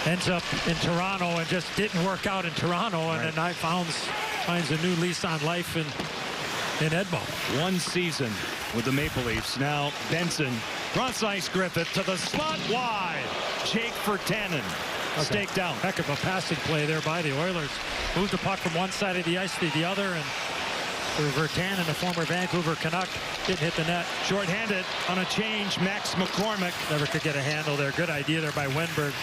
Ends up in Toronto and just didn't work out in Toronto, and then finds a new lease on life in Edmonton. One season with the Maple Leafs. Now Benson, cross ice Griffith to the slot wide. Jake Virtanen staked out. Heck of a passing play there by the Oilers. Moved the puck from one side of the ice to the other, and for Virtanen, the former Vancouver Canuck, didn't hit the net. Short-handed on a change, Max McCormick. Never could get a handle there. Good idea there by Wenberg.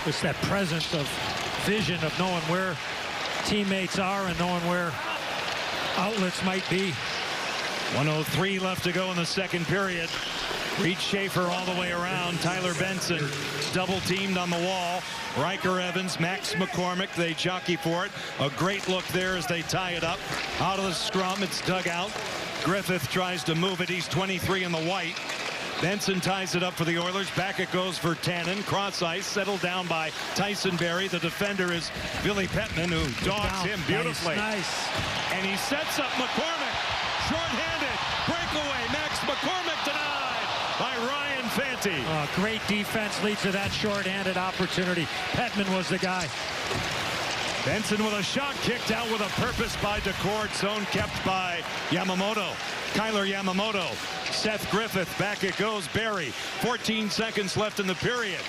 Just that presence of vision of knowing where teammates are and knowing where outlets might be. 1:03 left to go in the second period. Reed Schaefer all the way around. Tyler Benson double teamed on the wall. Riker Evans, Max McCormick, they jockey for it. A great look there as they tie it up. Out of the scrum, it's dug out. Griffith tries to move it. He's 23 in the white. Benson ties it up for the Oilers. Back it goes for Tannen. Cross ice, settled down by Tyson Barry. The defender is Billy Petman, who dogs him beautifully. Nice. And he sets up McCormick. Short-handed. Breakaway. Max McCormick denied by Ryan Fanti. Great defense leads to that short-handed opportunity. Petman was the guy. Benson with a shot kicked out with a purpose by DeCord. Zone kept by Yamamoto. Kyler Yamamoto. Seth Griffith. Back it goes. Barry. 14 seconds left in the period.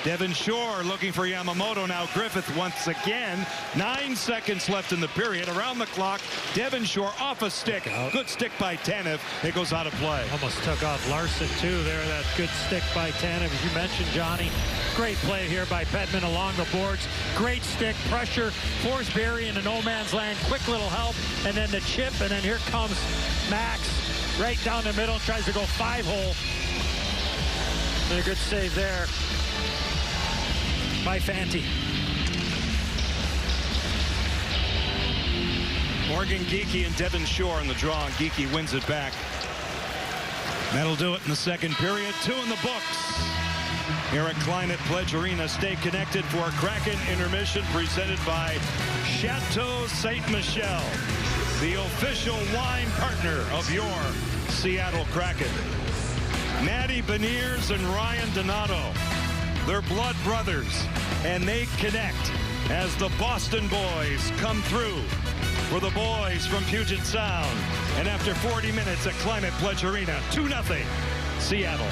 Devin Shore looking for Yamamoto. Now Griffith once again. 9 seconds left in the period. Around the clock. Devin Shore off a stick. Good stick by Tanev. It goes out of play. Almost took off Larson too there. That good stick by Tanev, as you mentioned, Johnny. Great play here by Petman along the boards. Great stick pressure. Force Barry into no man's land. Quick little help. And then the chip. And then here comes Max. Right down the middle. Tries to go 5-hole. And a good save there by Fanti. Morgan Geekie and Devin Shore in the draw. And Geekie wins it back. That'll do it in the second period. 2 in the books. Here at Climate Pledge Arena. Stay connected for a Kraken intermission presented by Chateau Ste. Michelle, the official wine partner of your Seattle Kraken. Matty Beniers and Ryan Donato. They're blood brothers, and they connect as the Boston boys come through for the boys from Puget Sound. And after 40 minutes at Climate Pledge Arena, 2-0 Seattle.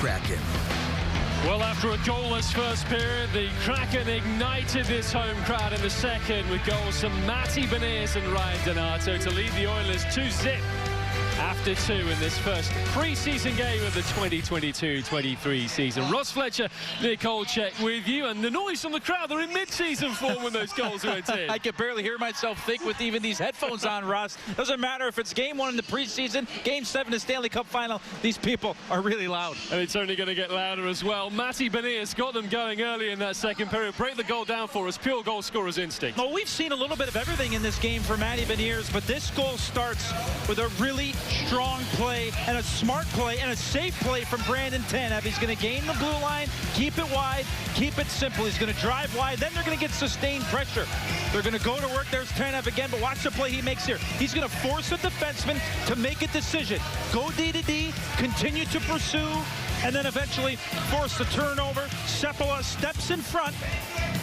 Kraken. Well, after a goalless first period, the Kraken ignited this home crowd in the second with goals from Matty Beniers and Ryan Donato to lead the Oilers 2-0 after 2 in this first preseason game of the 2022-23 season. Ross Fletcher, Nick Olczyk with you, and the noise from the crowd, they're in mid-season form when those goals went in. I can barely hear myself think with even these headphones on, Ross. Doesn't matter if it's game 1 in the preseason, game 7 in the Stanley Cup final, these people are really loud. And it's only going to get louder as well. Matty Beniers got them going early in that second period. Break the goal down for us, pure goal scorer's instinct. Well, we've seen a little bit of everything in this game for Matty Beniers, but this goal starts with a really strong play and a smart play and a safe play from Brandon Tanev. He's going to gain the blue line, keep it wide, keep it simple. He's going to drive wide, then they're going to get sustained pressure. They're going to go to work. There's Tanev again, but watch the play he makes here. He's going to force the defenseman to make a decision. Go D to D, continue to pursue, and then eventually force the turnover. Sepala steps in front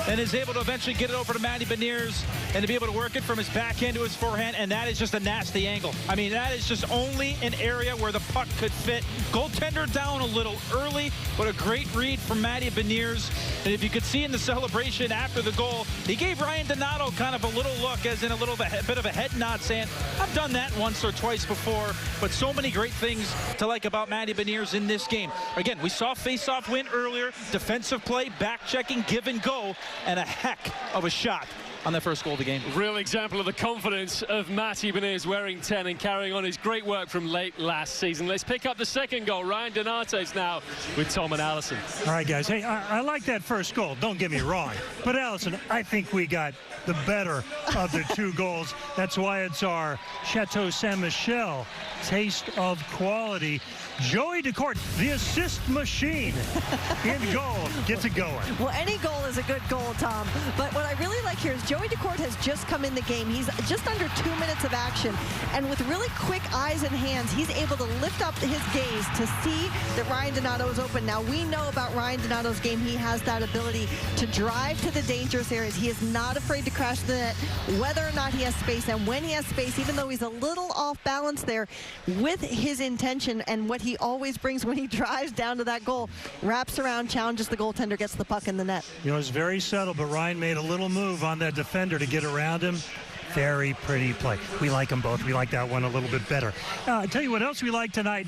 and is able to eventually get it over to Matty Beniers and to be able to work it from his backhand to his forehand, and that is just a nasty angle. I mean, that is just only an area where the puck could fit. Goaltender down a little early, but a great read from Matty Beniers. And if you could see in the celebration after the goal, he gave Ryan Donato kind of a little look, as in a little bit of a head nod, saying, I've done that once or twice before, but so many great things to like about Matty Beniers in this game. Again, we saw face-off win earlier, defensive play, back-checking, give and go, and a heck of a shot on the first goal of the game. Real example of the confidence of Matty Beniers, wearing 10 and carrying on his great work from late last season. Let's pick up the second goal. Ryan Donato's now with Tom and Allison. All right, guys. Hey, I like that first goal. Don't get me wrong. But, Allison, I think we got the better of the 2 goals. That's why it's our Chateau Saint-Michel taste of quality. Joey Decourt, the assist machine, in goal, gets it going. Well, any goal is a good goal, Tom. But what I really like here is Joey Decourt has just come in the game. He's just under 2 minutes of action. And with really quick eyes and hands, he's able to lift up his gaze to see that Ryan Donato is open. Now, we know about Ryan Donato's game. He has that ability to drive to the dangerous areas. He is not afraid to crash the net, whether or not he has space. And when he has space, even though he's a little off balance there, with his intention and what he always brings when he drives down to that goal, wraps around, challenges the goaltender, gets the puck in the net. You know, it's very subtle, but Ryan made a little move on that defender to get around him. Very pretty play. We like them both. We like that one a little bit better. I'll tell you what else we like tonight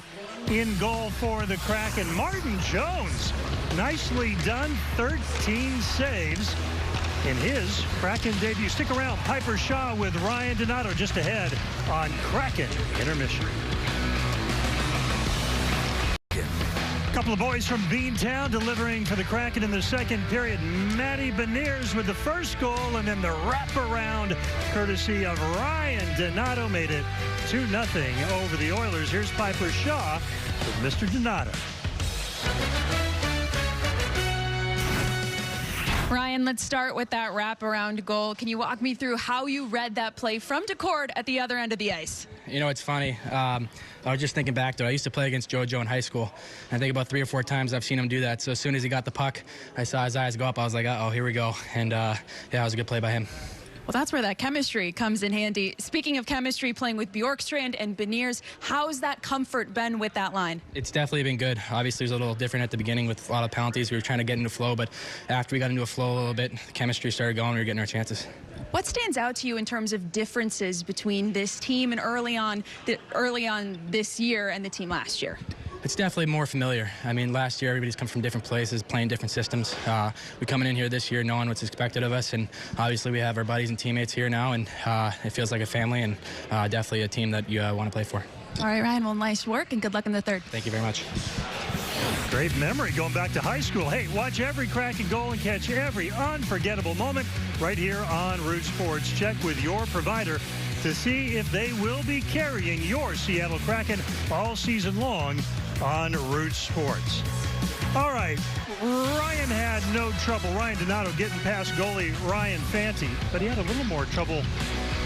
in goal for the Kraken. Martin Jones, nicely done, 13 saves in his Kraken debut. Stick around. Piper Shaw with Ryan Donato just ahead on Kraken Intermission. Couple of boys from Beantown delivering for the Kraken in the second period. Matty Beniers with the first goal, and then the wraparound courtesy of Ryan Donato made it 2-0 over the Oilers. Here's Piper Shaw with Mr. Donato. Ryan, let's start with that wraparound goal. Can you walk me through how you read that play from Decourt at the other end of the ice? You know, it's funny. I was just thinking back to it. I used to play against JoJo in high school. I think about 3 or 4 times I've seen him do that. So as soon as he got the puck, I saw his eyes go up. I was like, uh-oh, here we go. And, yeah, it was a good play by him. Well, that's where that chemistry comes in handy. Speaking of chemistry, playing with Bjorkstrand and Beniers, how's that comfort been with that line? It's definitely been good. Obviously, it was a little different at the beginning with a lot of penalties. We were trying to get into flow, but after we got into a flow a little bit, the chemistry started going. We were getting our chances. What stands out to you in terms of differences between this team and early on this year and the team last year? It's definitely more familiar. I mean, last year, everybody's come from different places, playing different systems. We're coming in here this year knowing what's expected of us, and obviously we have our buddies and teammates here now, and it feels like a family, and definitely a team that you want to play for. All right, Ryan, well, nice work, and good luck in the third. Thank you very much. Great memory going back to high school. Hey, watch every Kraken goal and catch every unforgettable moment right here on Root Sports. Check with your provider to see if they will be carrying your Seattle Kraken all season long on Root Sports. All right, Ryan had no trouble. Ryan Donato getting past goalie Ryan Fanti, but he had a little more trouble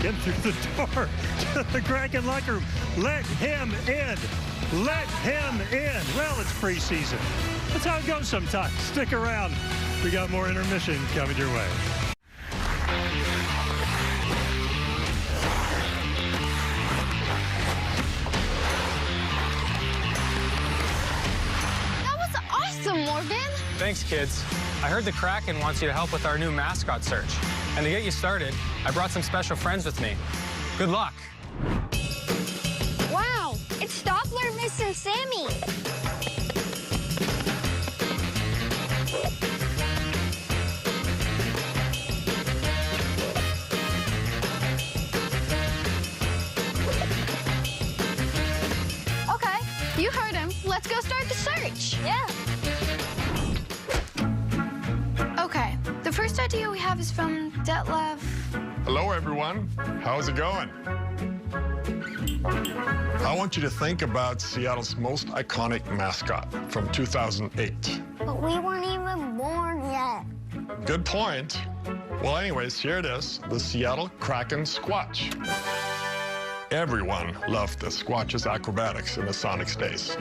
getting through the door to the Kraken locker room. Let him in. Let him in. Well, it's preseason. That's how it goes sometimes. Stick around. We got more intermission coming your way. That was awesome, Morgan. Thanks, kids. I heard the Kraken wants you to help with our new mascot search. And to get you started, I brought some special friends with me. Good luck. Wow, and Sammy. Okay, you heard him. Let's go start the search. Yeah. Okay, the first idea we have is from Detlef. Hello, everyone. How's it going? I want you to think about Seattle's most iconic mascot from 2008. But we weren't even born yet. Good point. Well, anyways, here it is, the Seattle Kraken Squatch. Everyone loved the Squatch's acrobatics in the Sonics days.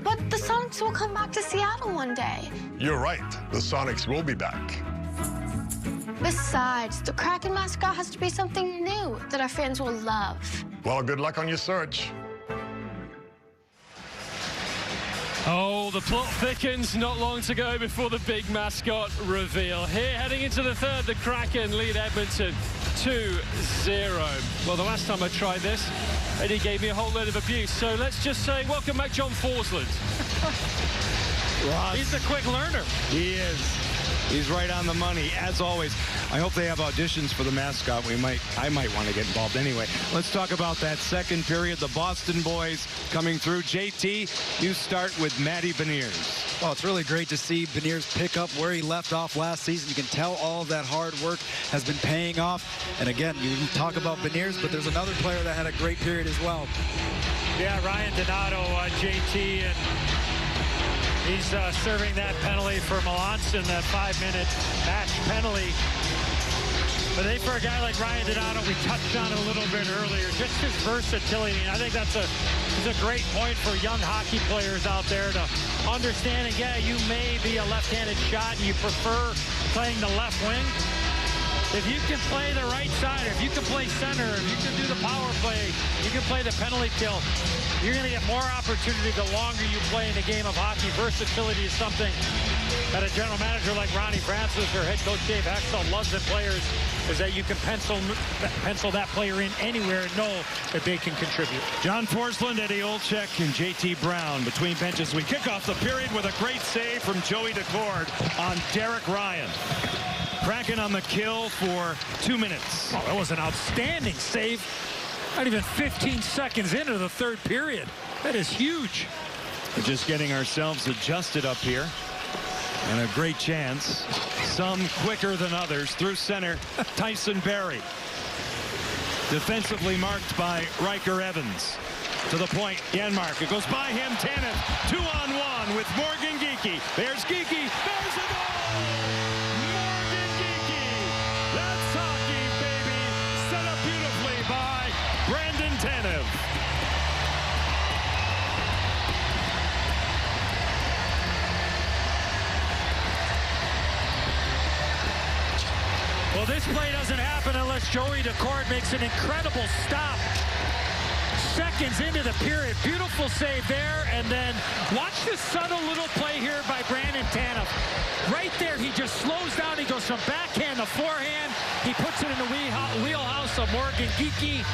But the Sonics will come back to Seattle one day. You're right, the Sonics will be back. Besides, the Kraken mascot has to be something new that our fans will love. Well, good luck on your search. Oh, the plot thickens. Not long to go before the big mascot reveal. Here, heading into the third, the Kraken lead Edmonton 2-0. Well, the last time I tried this, Eddie gave me a whole load of abuse. So let's just say, welcome back, John Forsland. He's a quick learner. He is. He's right on the money, as always. I hope they have auditions for the mascot. I might want to get involved anyway. Let's talk about that second period. The Boston boys coming through. JT, you start with Matty Beniers. Well, it's really great to see Beniers pick up where he left off last season. You can tell all of that hard work has been paying off. And again, you talk about Beniers, but there's another player that had a great period as well. Yeah, Ryan Donato, JT, and he's serving that penalty for Melanson, that 5-minute match penalty. But for a guy like Ryan Donato, we touched on it a little bit earlier, just his versatility. And I think that's a great point for young hockey players out there to understand. And yeah, you may be a left-handed shot and you prefer playing the left wing. If you can play the right side, if you can play center, if you can do the power play, you can play the penalty kill, you're going to get more opportunity the longer you play in the game of hockey. Versatility is something that a general manager like Ronnie Francis or head coach Dave Hextall loves in players, is that you can pencil that player in anywhere and know that they can contribute. John Forsland, Eddie Olczyk, and JT Brown between benches. We kick off the period with a great save from Joey Decord on Derek Ryan. Kraken on the kill for 2 minutes. Oh, that was an outstanding save. Not even 15 seconds into the third period. That is huge. We're just getting ourselves adjusted up here. And a great chance. Some quicker than others. Through center, Tyson Barrie. Defensively marked by Riker Evans. To the point, Janmark. It goes by him, Tanev. 2-on-1 with Morgan Geekie. There's Geekie. There's a goal! Morgan Geekie. That's hockey, baby. Set up beautifully by Brandon Tanev. Well, this play doesn't happen unless Joey Decord makes an incredible stop. Seconds into the period. Beautiful save there. And then watch this subtle little play here by Brandon Tanev. Right there, he just slows down. He goes from backhand to forehand. He puts it in the wheelhouse of Morgan Geekie.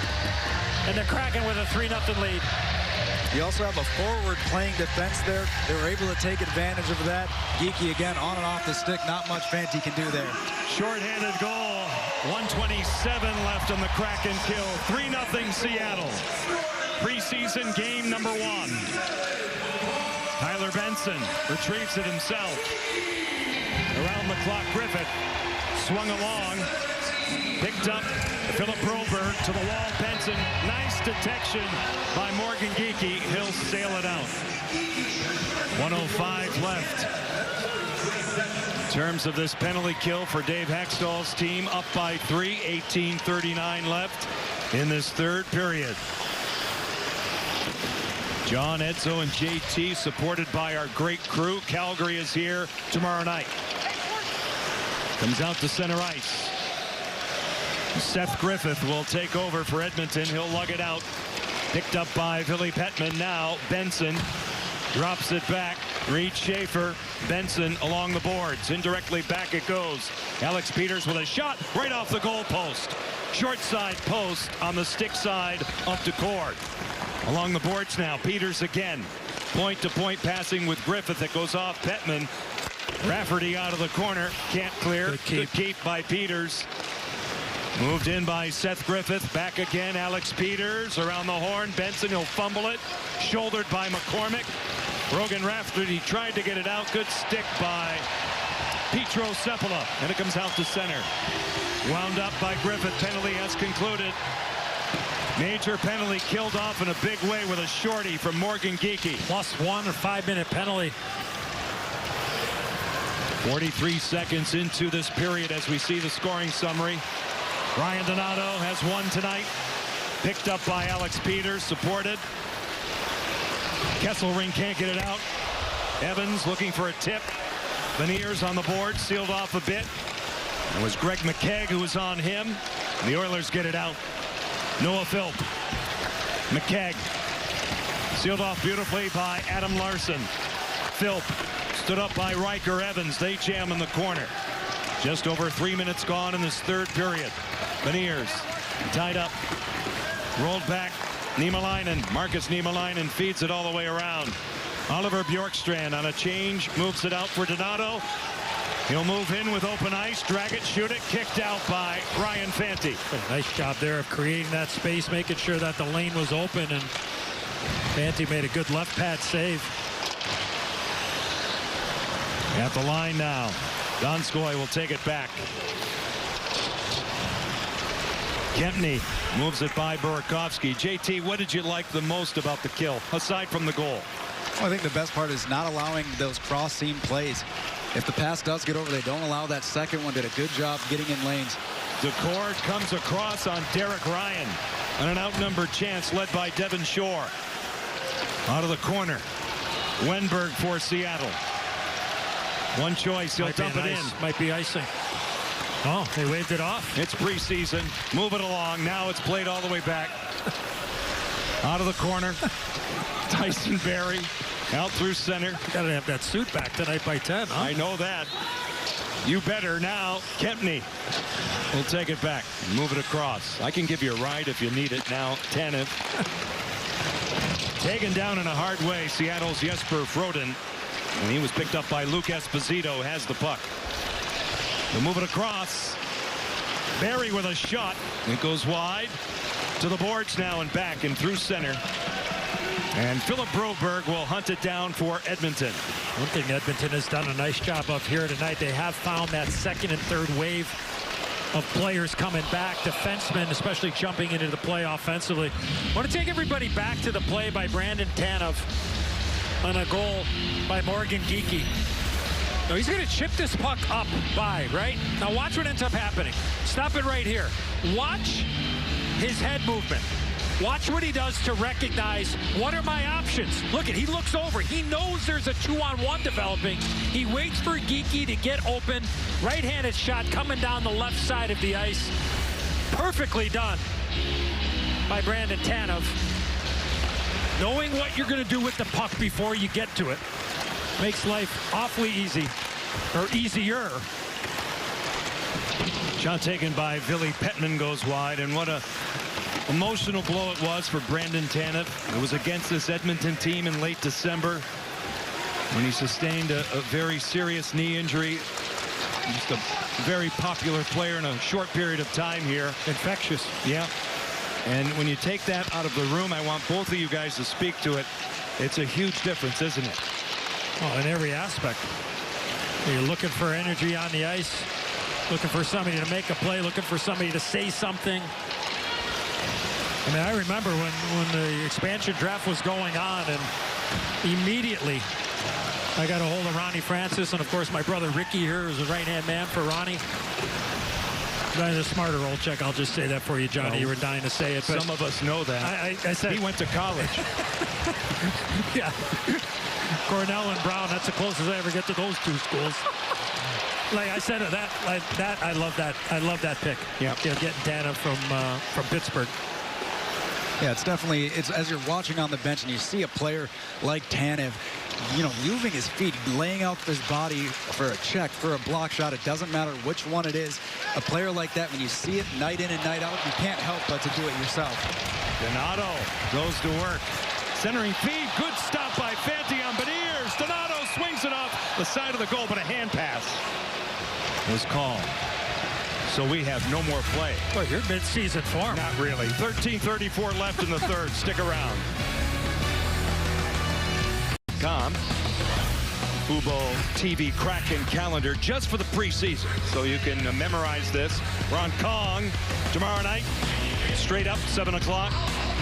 And the Kraken with a 3-0 lead. You also have a forward playing defense there. They were able to take advantage of that. Geekie again on and off the stick. Not much Fanti can do there. Short-handed goal. 1:27 left on the Kraken kill. 3-0 Seattle. Preseason game number 1. Tyler Benson retrieves it himself. Around the clock, Griffith swung along. Picked up Philip Broberg to the wall. Benson, nice detection by Morgan Geekie. He'll sail it out. 1:05 left. In terms of this penalty kill for Dave Hextall's team, up by 3, 18:39 left in this third period. John, Edzo, and JT supported by our great crew. Calgary is here tomorrow night. Comes out to center ice. Seth Griffith will take over for Edmonton. He'll lug it out. Picked up by Billy Petman now. Benson drops it back. Reed Schaefer. Benson along the boards. Indirectly back it goes. Alex Peters with a shot right off the goal post. Short side post on the stick side of Decord. Along the boards now. Peters again. Point-to-point passing with Griffith. It goes off Petman. Rafferty out of the corner. Can't clear. Good keep by Peters. Moved in by Seth Griffith. Back again. Alex Peters around the horn. Benson, he'll fumble it. Shouldered by McCormick. Rogan Rafferty tried to get it out. Good stick by Petro Sepala. And it comes out to center. Wound up by Griffith. Penalty has concluded. Major penalty killed off in a big way with a shorty from Morgan Geekie. +1 or 5-minute penalty. 43 seconds into this period as we see the scoring summary. Ryan Donato has one tonight. Picked up by Alex Peters, supported. Kesselring can't get it out. Evans looking for a tip. Beniers on the board, sealed off a bit. It was Greg McKegg who was on him. The Oilers get it out. Noah Philp. McKegg. Sealed off beautifully by Adam Larson. Philp stood up by Riker Evans. They jam in the corner. Just over 3 minutes gone in this third period. Beniers tied up. Rolled back. Niemelainen. Marcus Niemelainen feeds it all the way around. Oliver Bjorkstrand on a change. Moves it out for Donato. He'll move in with open ice. Drag it, shoot it. Kicked out by Ryan Fanti. Nice job there of creating that space, making sure that the lane was open, and Fanti made a good left pad save. At the line now. Donskoy will take it back. Kempney moves it by Burakovsky. JT, what did you like the most about the kill, aside from the goal? Well, I think the best part is not allowing those cross-seam plays. If the pass does get over, they don't allow that second one. Did a good job getting in lanes. DeCord comes across on Derek Ryan on an outnumbered chance led by Devon Shore. Out of the corner. Wenberg for Seattle. One choice. He'll dump it in. Might be icing. Oh, they waved it off. It's preseason. Move it along. Now it's played all the way back. Out of the corner. Tyson Barrie out through center. Got to have that suit back tonight by 10, huh? I know that. You better now. Kempney will take it back. Move it across. I can give you a ride if you need it now. Tanev. Taken down in a hard way. Seattle's Jesper Froden. And he was picked up by Luke Esposito. Has the puck. They'll move it across. Barrie with a shot. It goes wide. To the boards now and back and through center. And Philip Broberg will hunt it down for Edmonton. One thing Edmonton has done a nice job of here tonight, they have found that second and third wave of players coming back, defensemen especially jumping into the play offensively. I want to take everybody back to the play by Brandon Tanev on a goal by Morgan Geekie. Now he's going to chip this puck up by, right? Now watch what ends up happening. Stop it right here. Watch his head movement. Watch what he does to recognize what are my options. Look at, he looks over. He knows there's a 2-on-1 developing. He waits for Geekie to get open. Right-handed shot coming down the left side of the ice. Perfectly done by Brandon Tanev. Knowing what you're going to do with the puck before you get to it makes life awfully easy, or easier. Shot taken by Ville Petman goes wide, and what a emotional blow it was for Brandon Tanev. It was against this Edmonton team in late December when he sustained a very serious knee injury. Just a very popular player in a short period of time here. Infectious. Yeah. And when you take that out of the room, I want both of you guys to speak to it. It's a huge difference, isn't it? Oh, in every aspect. You're looking for energy on the ice, looking for somebody to make a play, looking for somebody to say something. I mean, I remember when the expansion draft was going on, and immediately I got a hold of Ronnie Francis, and of course my brother Ricky here is a right-hand man for Ronnie. He's a smarter old check. I'll just say that for you, Johnny. Well, you were dying to say it. But some of us know that. I said he went to college. Yeah. Cornell and Brown, that's the closest I ever get to those two schools. Like I said, I love that. I love that pick. Yeah. You know, getting Tanev from Pittsburgh. Yeah, it's definitely, as you're watching on the bench and you see a player like Tanev, you know, moving his feet, laying out his body for a check, for a block shot, it doesn't matter which one it is. A player like that, when you see it night in and night out, you can't help but to do it yourself. Donato goes to work. Centering feed. Good stop by Fanti on Beniers. Donato swings it off the side of the goal, but a hand pass was called. So we have no more play. Well, you're mid-season form. Not really. 13:34 left in the third. Stick around. Fubo TV Kraken calendar just for the preseason. So you can memorize this. We're on Kong tomorrow night. Straight up, 7 o'clock.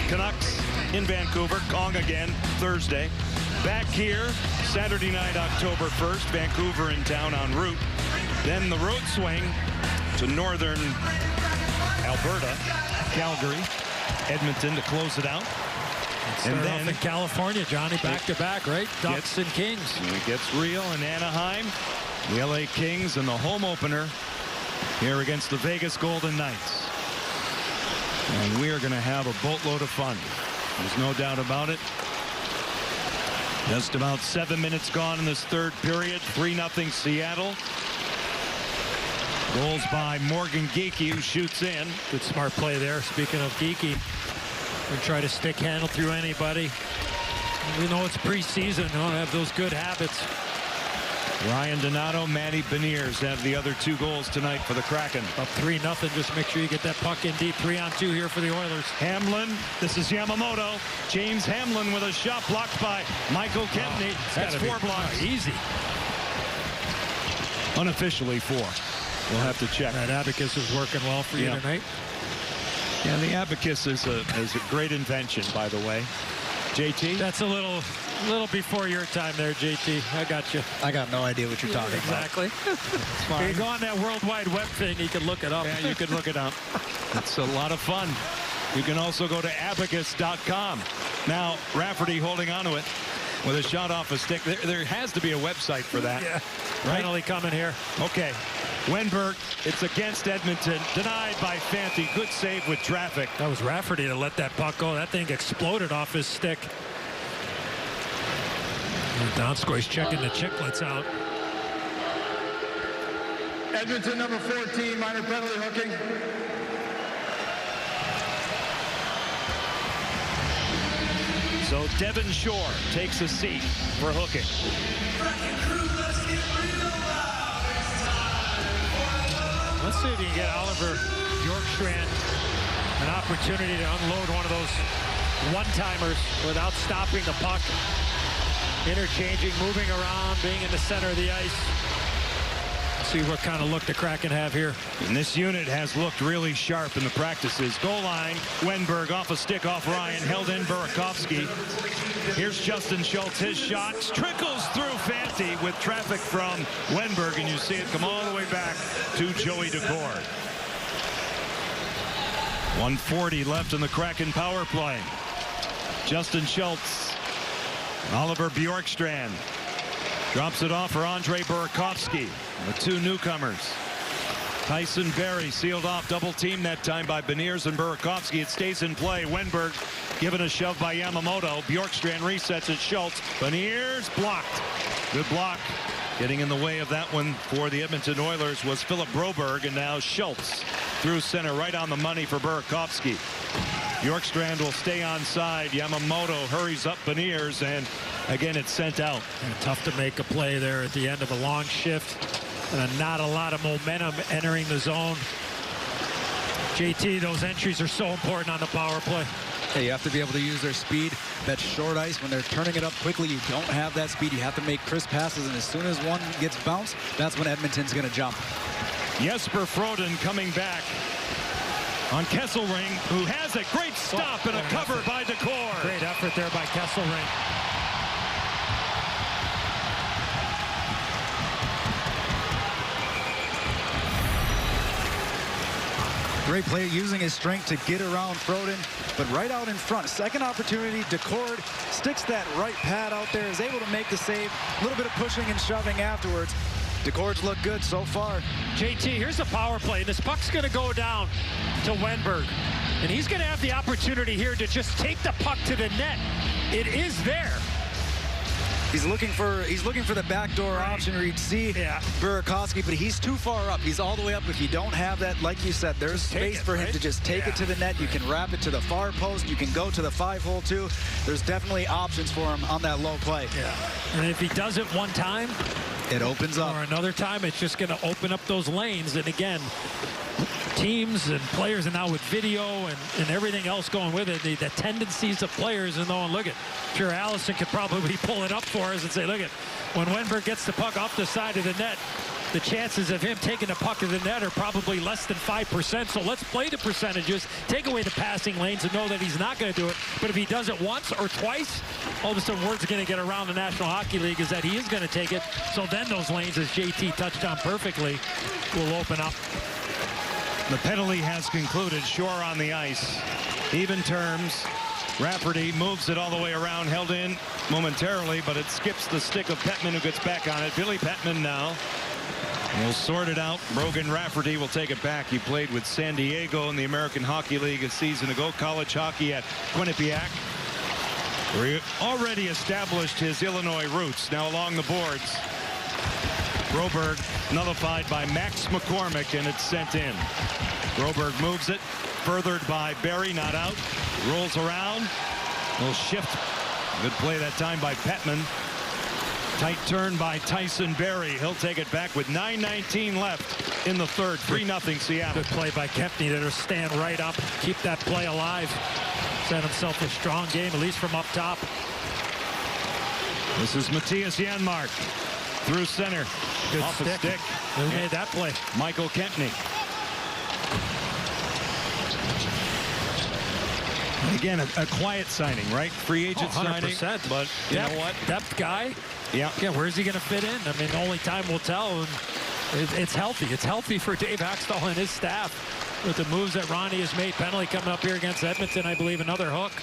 Canucks in Vancouver. Kong again Thursday. Back here Saturday night, October 1st. Vancouver in town en route. Then the road swing to northern Alberta, Calgary, Edmonton to close it out. And then in California, Johnny, back-to-back, right? Ducks and Kings. It gets real in Anaheim. The LA Kings in the home opener here against the Vegas Golden Knights. And we are going to have a boatload of fun. There's no doubt about it. Just about 7 minutes gone in this third period. 3-0 Seattle. Goals by Morgan Geekie, who shoots in. Good smart play there. Speaking of Geekie, we try to stick handle through anybody. We know it's preseason. Don't have those good habits. Ryan Donato, Manny Beniers have the other 2 goals tonight for the Kraken. Up 3-0. Just make sure you get that puck in deep. 3-on-2 here for the Oilers. Hamlin. This is Yamamoto. James Hamlin with a shot blocked by Michael Kempney. That's 4 blocks. Easy. Unofficially 4. We'll have to check. That abacus is working well for you tonight. Yeah, the abacus is a great invention, by the way. JT? That's a little before your time there, JT. I got you. I got no idea what you're talking exactly. about. You go on that World Wide Web thing, you can look it up. Yeah, you can look it up. It's a lot of fun. You can also go to abacus.com. Now, Rafferty holding on to it with a shot off a stick. There has to be a website for that. Yeah. Right? Finally coming here. Okay. Wenberg, it's against Edmonton. Denied by Fanti. Good save with traffic. That was Rafferty to let that puck go. That thing exploded off his stick. Donskoy's checking the chicklets out. Edmonton, number 14, minor penalty hooking. So Devin Shore takes a seat for hooking. Let's see if you can get Oliver Bjorkstrand an opportunity to unload one of those one-timers without stopping the puck. Interchanging, moving around, being in the center of the ice. See what kind of look the Kraken have here. And this unit has looked really sharp in the practices. Goal line, Wenberg off a stick off Ryan, held in Burakovsky. Here's Justin Schultz, his shot trickles through Fanti with traffic from Wenberg, and you see it come all the way back to Joey Decord. 1:40 left in the Kraken power play. Justin Schultz, Oliver Bjorkstrand drops it off for Andre Burakovsky. The 2 newcomers. Tyson Berry sealed off, double team that time by Beniers and Burakovsky. It stays in play. Wenberg given a shove by Yamamoto. Bjorkstrand resets it. Schultz. Beniers blocked. Good block. Getting in the way of that one for the Edmonton Oilers was Philip Broberg, and now Schultz through center, right on the money for Burakovsky. Bjorkstrand will stay on side. Yamamoto hurries up Beniers, and again it's sent out. And tough to make a play there at the end of a long shift. And not a lot of momentum entering the zone. JT, those entries are so important on the power play. Hey, you have to be able to use their speed. That short ice, when they're turning it up quickly, you don't have that speed. You have to make crisp passes, and as soon as one gets bounced, that's when Edmonton's going to jump. Jesper Froden coming back on Kesselring, who has a great stop and a cover by Decord. Great effort there by Kesselring. Great play using his strength to get around Froden, but right out in front. Second opportunity, Decord sticks that right pad out there, is able to make the save. A little bit of pushing and shoving afterwards. Decord's look good so far. JT, here's a power play. This puck's going to go down to Wenberg, and he's going to have the opportunity here to just take the puck to the net. It is there. He's looking for the backdoor option where you'd see Burakovsky, but he's too far up. He's all the way up. If you don't have that, like you said, there's space for him to just take it to the net. You can wrap it to the far post. You can go to the 5-hole too. There's definitely options for him on that low play. Yeah. And if he does it one time, it opens up. Or another time, it's just going to open up those lanes. And again, teams and players, and now with video and everything else going with it, the tendencies of players, and knowing, look at, sure, Allison could probably pull it up for us and say, look at, when Wenberg gets the puck off the side of the net, the chances of him taking the puck to the net are probably less than 5%. So let's play the percentages, take away the passing lanes, and know that he's not going to do it. But if he does it once or twice, all of a sudden word's going to get around the National Hockey League is that he is going to take it. So then those lanes, as JT touched on perfectly, will open up. The penalty has concluded. Shore on the ice. Even terms. Rafferty moves it all the way around, held in momentarily, but it skips the stick of Petman, who gets back on it. Billy Petman now will sort it out. Brogan Rafferty will take it back. He played with San Diego in the American Hockey League a season ago. College hockey at Quinnipiac, where he already established his Illinois roots. Now along the boards, Broberg nullified by Max McCormick, and it's sent in. Broberg moves it, furthered by Barry, not out. Rolls around, will shift. Good play that time by Petman. Tight turn by Tyson Barry. He'll take it back with 9:19 left in the third. 3-0 Seattle. Good play by Kempney to stand right up, keep that play alive. Set himself a strong game, at least from up top. This is Matthias Janmark through center. Good off stick. a stick. Who made that play? Michael Kempney. Again, a quiet signing, right? Free agent signing. But you know what? Depth guy. Yeah. Where's he going to fit in? I mean, only time will tell. And it's healthy. It's healthy for Dave Haxtell and his staff with the moves that Ronnie has made. Penalty coming up here against Edmonton, I believe, another hook.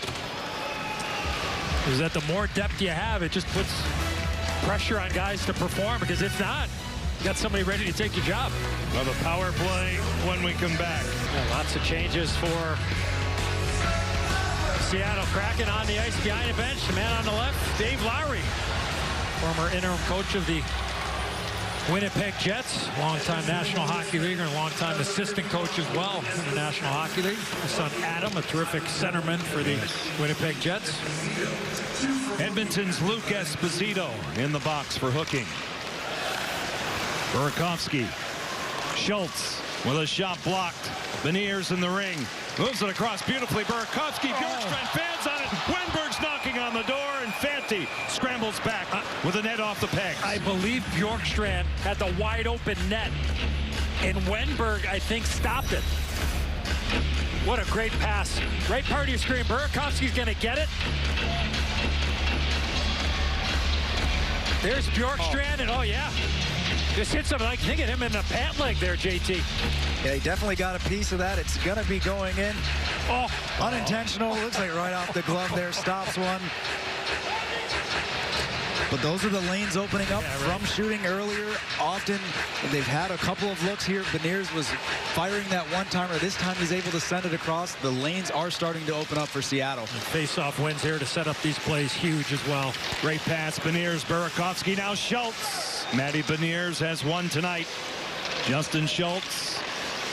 Is that the more depth you have, it just puts pressure on guys to perform, because if not, you got somebody ready to take your job. Well, the power play when we come back. Yeah, lots of changes for Seattle Kraken. On the ice behind the bench, the man on the left, Dave Lowry, former interim coach of the Winnipeg Jets, longtime National Hockey Leaguer and longtime assistant coach as well in the National Hockey League. His son Adam, a terrific centerman for the Winnipeg Jets. Edmonton's Luke Esposito in the box for hooking. Burakovsky. Schultz with a shot blocked. Beniers in the ring. Moves it across beautifully. Burakovsky. Bjorkstrand fans on it. Wenberg's knocking on the door, and Fanti scrambles back with a net off the pegs. I believe Bjorkstrand had the wide open net, and Wenberg, I think, stopped it. What a great pass. Right part of your screen. Burakovsky's going to get it. There's Bjorkstrand, and oh yeah. Just hits him, like, think of him in the pant leg there, JT. Yeah, he definitely got a piece of that. It's going to be going in. Oh, unintentional. Looks like right off the glove there. Stops one. But those are the lanes opening up from shooting earlier. Often they've had a couple of looks here. Beniers was firing that one-timer. This time he's able to send it across. The lanes are starting to open up for Seattle. Face-off wins here to set up these plays. Huge as well. Great pass. Beniers, Burakovsky, now Schultz. Matty Beniers has one tonight. Justin Schultz.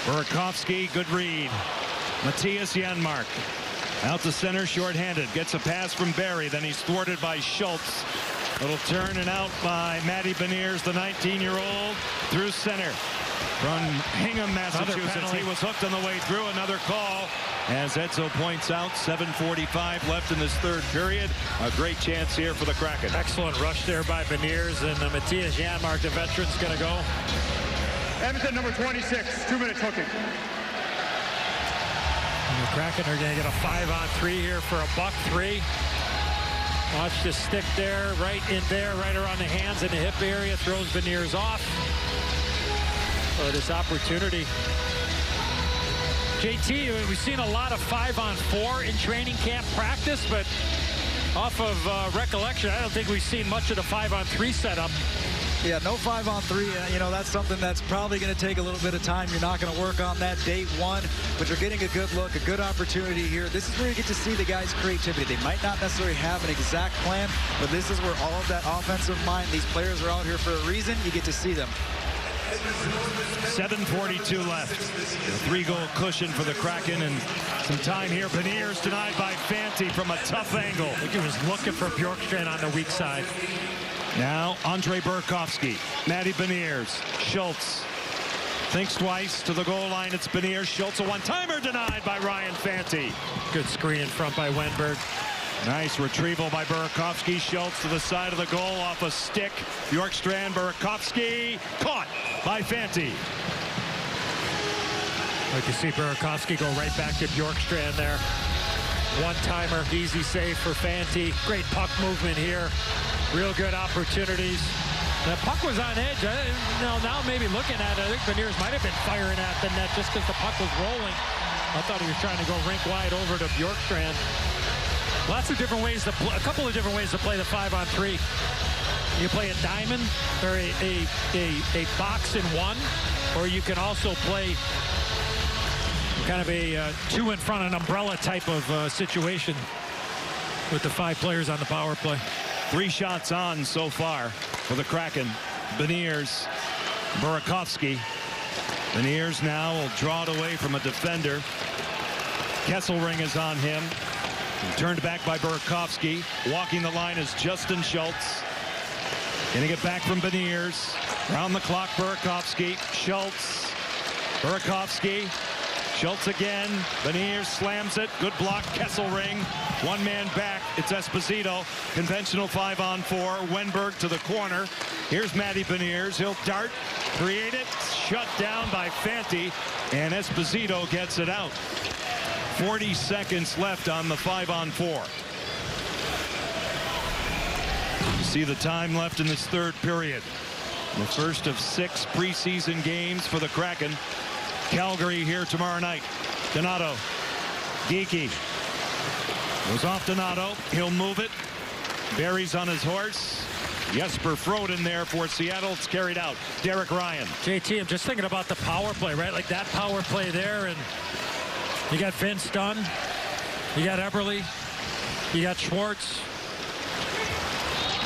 Burakovsky, good read. Matthias Janmark. Out to center, shorthanded. Gets a pass from Barry. Then he's thwarted by Schultz. Little turn and out by Matty Beniers, the 19-year-old, through center from Hingham, Massachusetts. He was hooked on the way through. Another call, as Edzo points out. 7:45 left in this third period. A great chance here for the Kraken. Excellent rush there by Beniers, and Matthias Janmark, the veteran's going to go. Edmonton, number 26, 2 minutes hooking. And the Kraken are going to get a 5-on-3 here for a $1.03. Watch the stick there, right in there, right around the hands in the hip area. Throws Beniers off for this opportunity. JT, we've seen a lot of 5-on-4 in training camp practice, but off of recollection, I don't think we've seen much of the 5-on-3 setup Yeah, no 5-on-3. You know, that's something that's probably going to take a little bit of time. You're not going to work on that day one, but you're getting a good look, a good opportunity here. This is where you get to see the guys' creativity. They might not necessarily have an exact plan, but this is where all of that offensive mind, these players are out here for a reason. You get to see them. 7:42 left. A 3-goal cushion for the Kraken, and some time here. Beniers denied by Fanti from a tough angle. I think he was looking for Bjorkstrand on the weak side. Now Andre Burakovsky, Matty Beniers, Schultz thinks twice to the goal line. It's Beniers. Schultz, a one-timer denied by Ryan Fanti. Good screen in front by Wenberg. Nice retrieval by Burakovsky. Schultz to the side of the goal off a stick. Bjorkstrand, Burakovsky, caught by Fanti. Like you see Burakovsky go right back to Bjorkstrand there. One-timer, easy save for Fanti. Great puck movement here. Real good opportunities. The puck was on edge. Now maybe looking at it, I think Beniers might have been firing at the net just because the puck was rolling. I thought he was trying to go rink wide over to Bjorkstrand. Lots of different ways to play, a couple of different ways to play the 5-on-3. You play a diamond or a box in one, or you can also play kind of a 2 in front, an umbrella type of situation with the 5 players on the power play. 3 shots on so far for the Kraken. Beniers, Burakovsky. Beniers now will draw it away from a defender. Kesselring is on him. Turned back by Burakovsky. Walking the line is Justin Schultz. Gonna get back from Beniers. Round the clock, Burakovsky. Schultz. Burakovsky. Schultz again. Beniers slams it. Good block. Kesselring. One man back. It's Esposito. Conventional 5-on-4. Wenberg to the corner. Here's Matty Beniers. He'll dart. Create it. Shut down by Fanti. And Esposito gets it out. 40 seconds left on the 5-on-4. You see the time left in this third period. The first of 6 preseason games for the Kraken. Calgary here tomorrow night. Donato. Geekie. Goes off Donato. He'll move it. Barry's on his horse. Jesper Froden there for Seattle. It's carried out. Derek Ryan. JT, I'm just thinking about the power play, right? Like that power play there, and you got Vince Dunn. You got Eberle. You got Schwartz.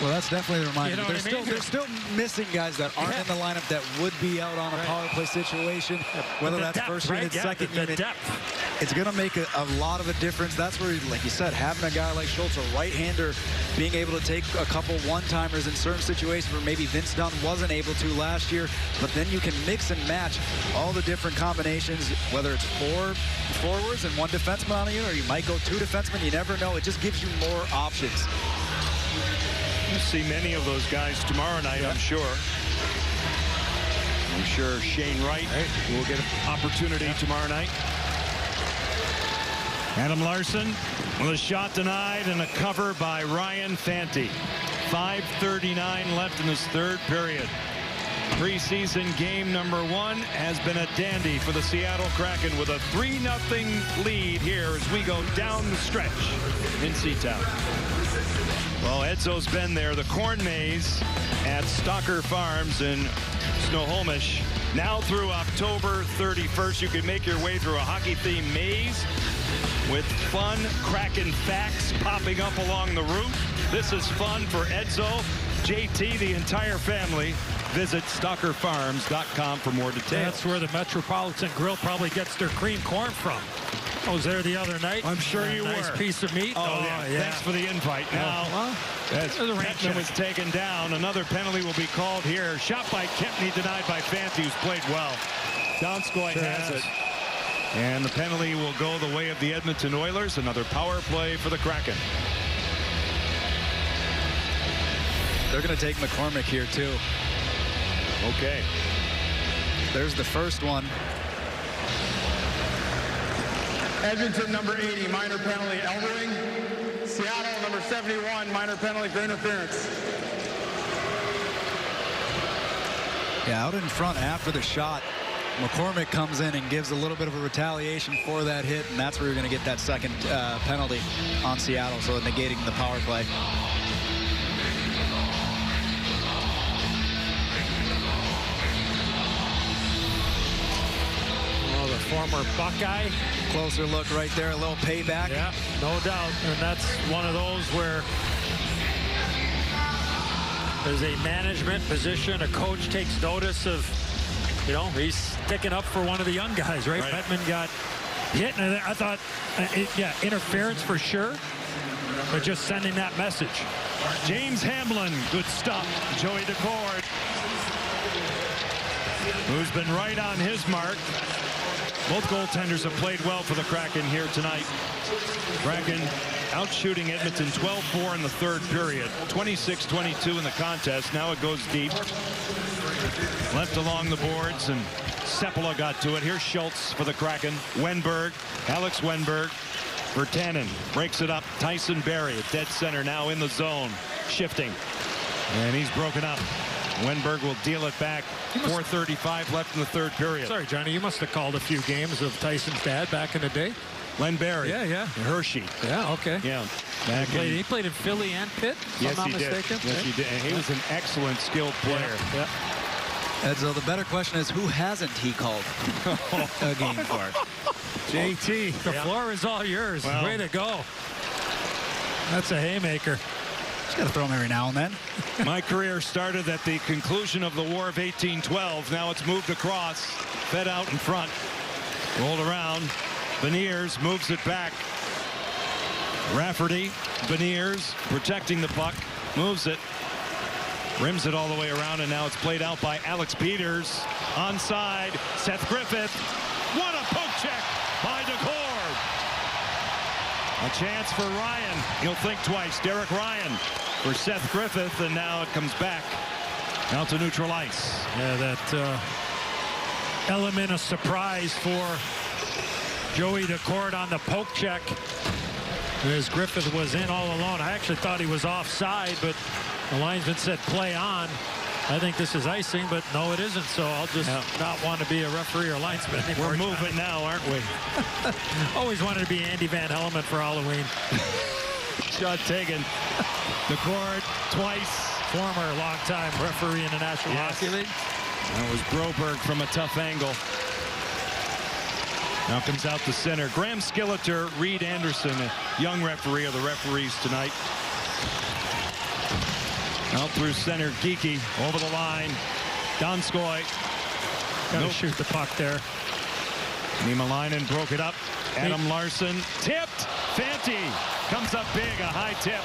Well, that's definitely the reminder. You know They're still missing guys that aren't in the lineup that would be out on a power play situation, whether that's depth, first right? unit, second the unit. Depth. It's going to make a lot of a difference. That's where, like you said, having a guy like Schultz, a right-hander, being able to take a couple one-timers in certain situations where maybe Vince Dunn wasn't able to last year, but then you can mix and match all the different combinations, whether it's 4 forwards and 1 defenseman on a unit, or you might go 2 defensemen. You never know. It just gives you more options. You'll see many of those guys tomorrow night, I'm sure. I'm sure Shane Wright will get an opportunity tomorrow night. Adam Larson with a shot denied and a cover by Ryan Fanti. 5:39 left in this third period. Preseason game number 1 has been a dandy for the Seattle Kraken with a 3-0 lead here as we go down the stretch in Seatown. Well, Edzo's been there. The corn maze at Stalker Farms in Snohomish. Now through October 31st, you can make your way through a hockey-themed maze with fun Kraken facts popping up along the route. This is fun for Edzo, JT, the entire family. Visit stalkerfarms.com for more details. That's where the Metropolitan Grill probably gets their cream corn from. I was there the other night. I'm sure you were. Nice piece of meat. Oh, yeah. Thanks for the invite. Now, as Petman was taken down, another penalty will be called here. Shot by Kempney, denied by Fanti, who's played well. Donskoy has it. And the penalty will go the way of the Edmonton Oilers. Another power play for the Kraken. They're going to take McCormick here, too. Okay. There's the first one. Edmonton, number 80, minor penalty, elbowing. Seattle, number 71, minor penalty for interference. Yeah, out in front after the shot, McCormick comes in and gives a little bit of a retaliation for that hit, and that's where you're going to get that second penalty on Seattle, so negating the power play. former Buckeye. Closer look right there, a little payback. Yeah, no doubt. And that's one of those where there's a management position, a coach takes notice of, you know, he's sticking up for one of the young guys, right? Bettman got hit, and I thought, yeah, interference for sure, but just sending that message. James Hamlin, good stop. Joey Decord, who's been right on his mark. Both goaltenders have played well for the Kraken here tonight. Kraken out shooting Edmonton 12-4 in the third period. 26-22 in the contest. Now it goes deep. Left along the boards, and Sepala got to it. Here's Schultz for the Kraken. Wenberg, Alex Wenberg. Virtanen breaks it up. Tyson Barrie at dead center, now in the zone. Shifting. And he's broken up. Wenberg will deal it back. 4:35 left in the third period. Sorry, Johnny, you must have called a few games of Tyson's dad back in the day. Len Barrie. Yeah. Hershey. Yeah, okay. Yeah. He played in Philly and Pitt, if yes, I'm not he mistaken. Did. Yes, he did. And he was an excellent, skilled player. Yeah. Edzo, the better question is, who hasn't he called a game for? JT, the floor is all yours. Well, way to go. That's a haymaker. Just got to throw him every now and then. My career started at the conclusion of the War of 1812. Now it's moved across, fed out in front, rolled around. Beniers moves it back. Rafferty, Beniers protecting the puck, moves it, rims it all the way around, and now it's played out by Alex Peters. Onside, Seth Griffith. What a poke check by Decord. A chance for Ryan. He'll think twice. Derek Ryan for Seth Griffith, and now it comes back out to neutral ice. Yeah, that element of surprise for Joey Decord on the poke check, as Griffith was in all alone. I actually thought he was offside, but the linesman said play on. I think this is icing, but no, it isn't. So I'll just not want to be a referee or linesman anymore. We're moving now, aren't we? Always wanted to be Andy Van Hellemond for Halloween. Shot taken. Decord twice. Former longtime referee in the National Hockey League. That was Broberg from a tough angle. Now comes out the center. Graham Skilleter, Reed Anderson, a young referee of the referees tonight. Out through center, Geekie over the line. Donskoy. Gotta shoot the puck there. Niemelainen broke it up. Adam Larson tipped. Fanti comes up big, a high tip.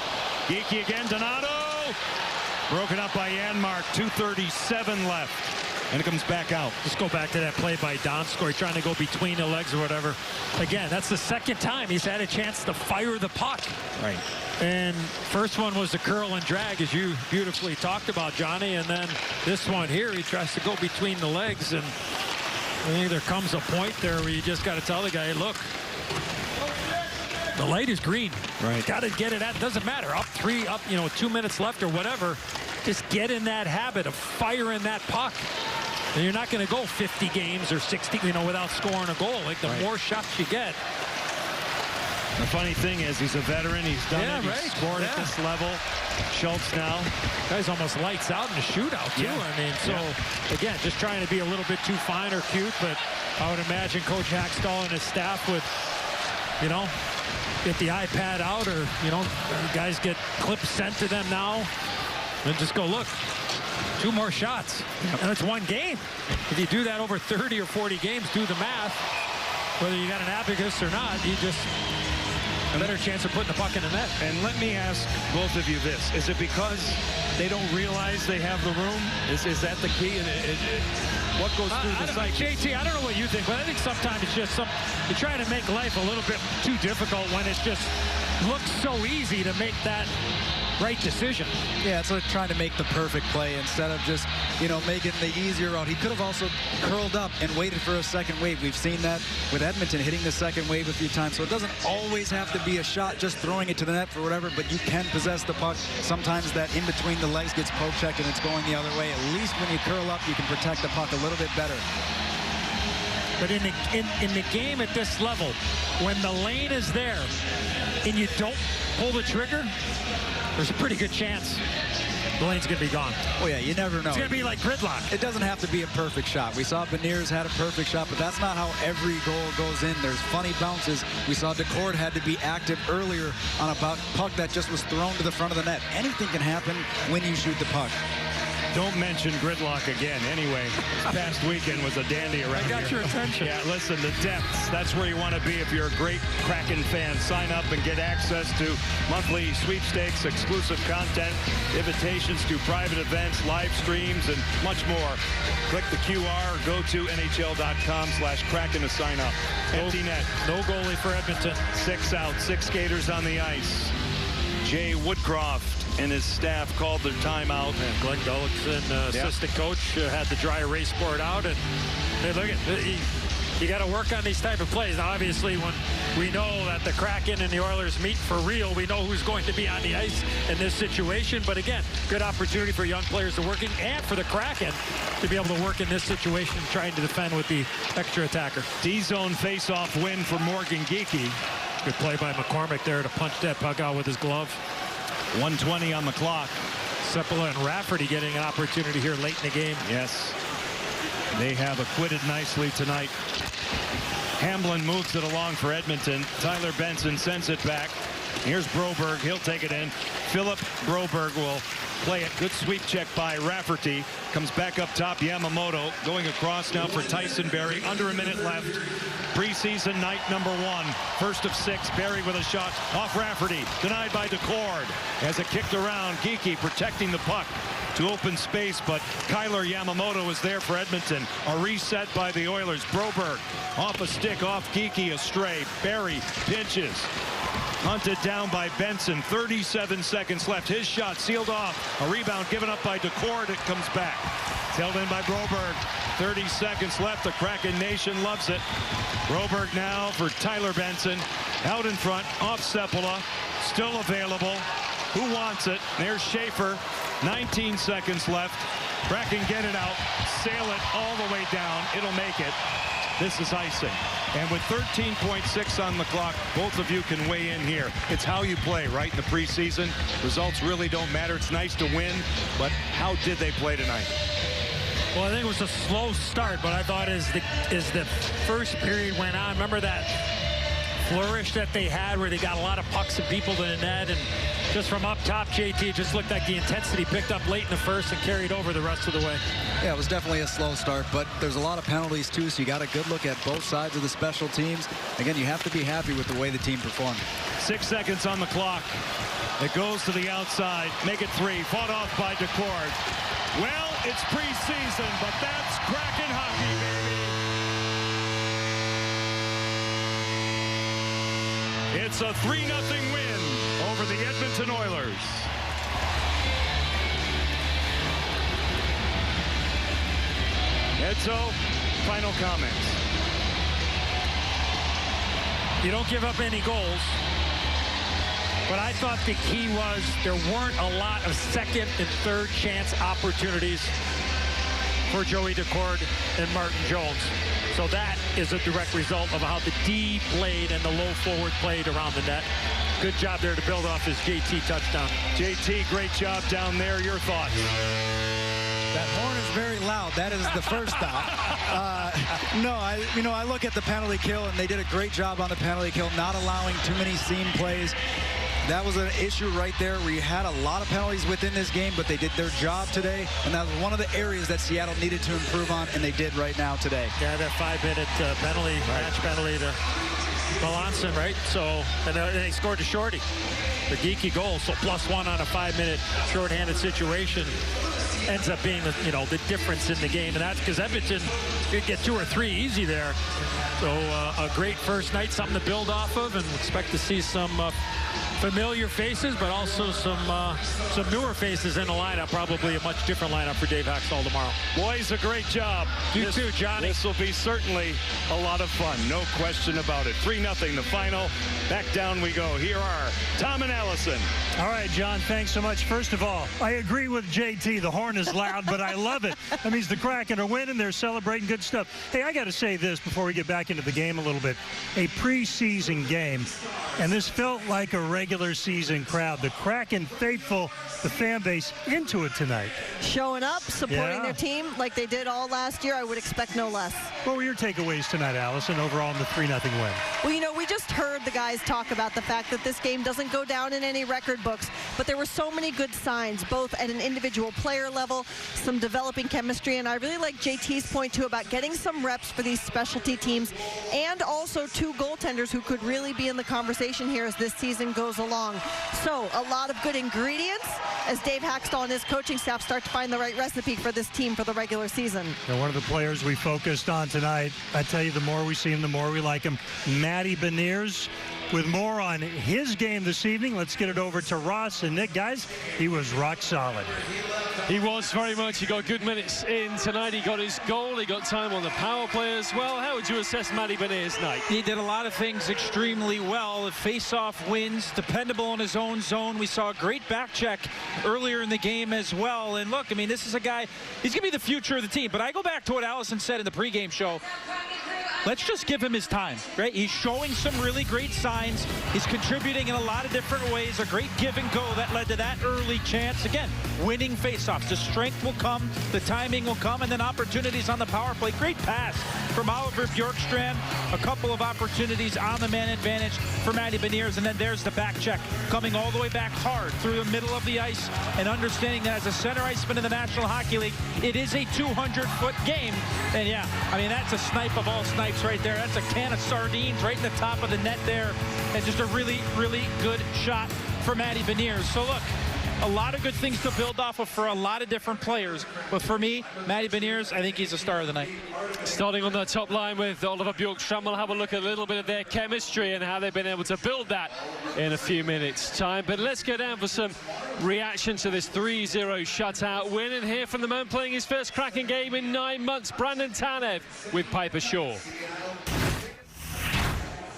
Geekie again, Donato. Broken up by Janmark. 2:37 left. And it comes back out. Let's go back to that play by Donskoy, trying to go between the legs or whatever. Again, that's the second time he's had a chance to fire the puck. Right. And first one was the curl and drag, as you beautifully talked about, Johnny. And then this one here, he tries to go between the legs. And I think there comes a point there where you just got to tell the guy, hey, look, the light is green. Right. Got to get it at. Doesn't matter. Up 3, up, 2 minutes left or whatever. Just get in that habit of firing that puck. And you're not going to go 50 games or 60, without scoring a goal. Like, the more shots you get. The funny thing is, he's a veteran. He's done it. He's scored at this level. Schultz now. Guy's almost lights out in the shootout, too. Yeah. I mean, so, again, just trying to be a little bit too fine or cute. But I would imagine Coach Hackstall and his staff would, get the iPad out, or, guys get clips sent to them now. And just go, look, 2 more shots. And it's 1 game. If you do that over 30 or 40 games, do the math. Whether you got an abacus or not, you just a better chance of putting the puck in the net. And let me ask both of you this. Is it because they don't realize they have the room? Is that the key? What goes through the psyche? JT, I don't know what you think, but I think sometimes it's just you're trying to make life a little bit too difficult when it just looks so easy to make that right decision. Yeah, it's like trying to make the perfect play instead of just, making the easier route. He could have also curled up and waited for a second wave. We've seen that with Edmonton hitting the second wave a few times. So it doesn't always have to be a shot, just throwing it to the net for whatever, but you can possess the puck. Sometimes that in between the legs gets poke checked and it's going the other way. At least when you curl up, you can protect the puck a little bit better. But in the game at this level, when the lane is there and you don't pull the trigger, there's a pretty good chance Blaine's going to be gone. Oh, yeah, you never know. It's going to be like gridlock. It doesn't have to be a perfect shot. We saw Beniers had a perfect shot, but that's not how every goal goes in. There's funny bounces. We saw DeCord had to be active earlier on a puck that just was thrown to the front of the net. Anything can happen when you shoot the puck. Don't mention gridlock again. Anyway, this past weekend was a dandy around here. I got your attention. Yeah, listen, the depths, that's where you want to be if you're a great Kraken fan. Sign up and get access to monthly sweepstakes, exclusive content, invitations to private events, live streams, and much more. Click the QR or go to NHL.com/Kraken to sign up. Empty net. No goalie for Edmonton. 6 out, 6 skaters on the ice. Jay Woodcroft and his staff called their timeout. And Glenn Gullickson, assistant coach, had the dry erase board out. And hey, look at you got to work on these type of plays. Now, obviously, when we know that the Kraken and the Oilers meet for real, we know who's going to be on the ice in this situation. But again, good opportunity for young players to working and for the Kraken to be able to work in this situation, trying to defend with the extra attacker. D-zone face-off win for Morgan Geekie. Good play by McCormick there to punch that puck out with his glove. 1:20 on the clock. Sepala and Rafferty getting an opportunity here late in the game. Yes. They have acquitted nicely tonight. Hamblin moves it along for Edmonton. Tyler Benson sends it back. Here's Broberg. He'll take it in. Philip Broberg will play it. Good sweep check by Rafferty. Comes back up top. Yamamoto going across now for Tyson Barrie. Under a minute left. Preseason night number 1. First of 6. Barrie with a shot off Rafferty. Denied by DeCord. As it kicked around, Geekie protecting the puck to open space, but Kyler Yamamoto is there for Edmonton. A reset by the Oilers. Broberg off a stick, off Geekie, a stray. Barrie pinches. Hunted down by Benson. 37 seconds left. His shot sealed off. A rebound given up by DeCord. It comes back. It's held in by Broberg. 30 seconds left. The Kraken Nation loves it. Broberg now for Tyler Benson. Out in front. Off Sepala. Still available. Who wants it? There's Schaefer. 19 seconds left. Kraken get it out. Sail it all the way down. It'll make it. This is icing. And with 13.6 on the clock, both of you can weigh in here. It's how you play, right, in the preseason. Results really don't matter. It's nice to win, but how did they play tonight? Well, I think it was a slow start, but I thought as the first period went on, remember that flourish that they had where they got a lot of pucks and people to the net, and just from up top, JT, it just looked like the intensity picked up late in the first and carried over the rest of the way. Yeah, it was definitely a slow start, but there's a lot of penalties too, so you got a good look at both sides of the special teams. Again, you have to be happy with the way the team performed. 6 seconds on the clock. It goes to the outside. Make it 3. Fought off by DeCord. Well, it's preseason, but that's Kraken hockey, baby. It's a 3-0 win over the Edmonton Oilers. Edzo, final comments. You don't give up any goals. But I thought the key was there weren't a lot of second and third chance opportunities for Joey DeCord and Martin Jones. So that is a direct result of how the D played and the low forward played around the net. Good job there to build off his JT touchdown. JT, great job down there. Your thoughts? That horn is very loud. That is the first stop. I look at the penalty kill, and they did a great job on the penalty kill, not allowing too many seam plays. That was an issue right there where you had a lot of penalties within this game, but they did their job today, and that was one of the areas that Seattle needed to improve on, and they did right now today. Yeah, that 5-minute penalty, match penalty to Melanson, right? So, and they scored to Shorty. The Geekie goal, so +1 on a 5-minute shorthanded situation ends up being the difference in the game, and that's because Edmonton could get 2 or 3 easy there. So a great first night, something to build off of, and expect to see some familiar faces, but also some newer faces in the lineup. Probably a much different lineup for Dave Haxall tomorrow. Boys, a great job. You too, Johnny. This will be certainly a lot of fun. No question about it. 3-0 the final. Back down we go. Here are Tom and Allison. All right, John, thanks so much. First of all, I agree with JT. The horn is loud, but I love it. That means the Kraken are winning. They're celebrating good stuff. Hey, I got to say this before we get back into the game a little bit. A preseason game, and this felt like a regular season crowd. The Kraken faithful, the fan base into it tonight. Showing up, supporting their team like they did all last year. I would expect no less. What were your takeaways tonight, Allison, overall in the 3-0 win? Well, you know, we just heard the guys talk about the fact that this game doesn't go down in any record books, but there were so many good signs, both at an individual player level, some developing chemistry, and I really like JT's point, too, about getting some reps for these specialty teams, and also 2 goaltenders who could really be in the conversation here as this season goes along. So, a lot of good ingredients as Dave Haxtell and his coaching staff start to find the right recipe for this team for the regular season. And one of the players we focused on tonight, I tell you, the more we see him, the more we like him, Matty Beniers. With more on his game this evening, let's get it over to Ross and Nick. Guys, he was rock solid. He was very much. He got good minutes in tonight. He got his goal. He got time on the power play as well. How would you assess Matty Beniers' night? He did a lot of things extremely well. Face-off wins, dependable in his own zone. We saw a great back check earlier in the game as well. And look, I mean, this is a guy, he's going to be the future of the team. But I go back to what Allison said in the pregame show. Let's just give him his time, right? He's showing some really great signs. He's contributing in a lot of different ways. A great give and go that led to that early chance. Again, winning faceoffs. The strength will come, the timing will come, and then opportunities on the power play. Great pass from Oliver Bjorkstrand. A couple of opportunities on the man advantage for Matty Beniers, and then there's the back check coming all the way back hard through the middle of the ice, and understanding that as a center iceman in the National Hockey League, it is a 200-foot game. And yeah, I mean, that's a snipe of all snipes right there. That's a can of sardines right in the top of the net there, and just a really, really good shot for Matty Beniers. So look, a lot of good things to build off of for a lot of different players. But for me, Matty Beniers, I think he's the star of the night. Starting on the top line with Oliver Bjorkstrand, we'll have a look at a little bit of their chemistry and how they've been able to build that in a few minutes' time. But let's go down for some reaction to this 3-0 shutout win and hear from the man playing his first Kraken game in 9 months, Brandon Tanev with Piper Shaw.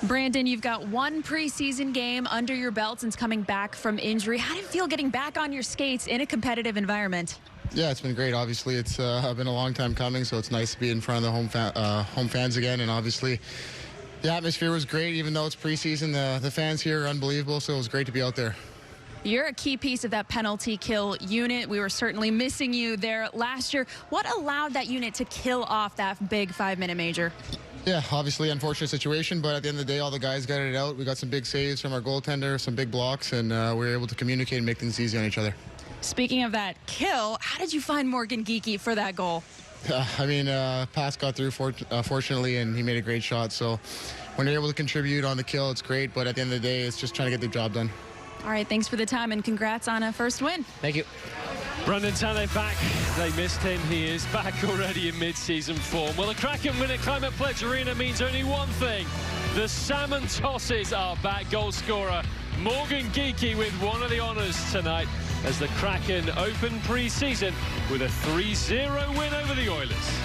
Brandon, you've got 1 preseason game under your belt since coming back from injury. How did it feel getting back on your skates in a competitive environment? Yeah, it's been great. Obviously, it's been a long time coming, so it's nice to be in front of the home fans again. And obviously, the atmosphere was great, even though it's preseason. The fans here are unbelievable, so it was great to be out there. You're a key piece of that penalty kill unit. We were certainly missing you there last year. What allowed that unit to kill off that big 5-minute major? Yeah, obviously unfortunate situation, but at the end of the day, all the guys got it out. We got some big saves from our goaltender, some big blocks, and we were able to communicate and make things easy on each other. Speaking of that kill, how did you find Morgan Geekie for that goal? I mean, pass got through fortunately, and he made a great shot. So when you're able to contribute on the kill, it's great, but at the end of the day, it's just trying to get the job done. All right, thanks for the time, and congrats on a first win. Thank you. Brandon Tanev back. They missed him. He is back already in mid-season form. Well, the Kraken win at Climate Pledge Arena means only one thing. The Salmon Tosses are back. Goal scorer Morgan Geekie with one of the honours tonight as the Kraken open pre-season with a 3-0 win over the Oilers.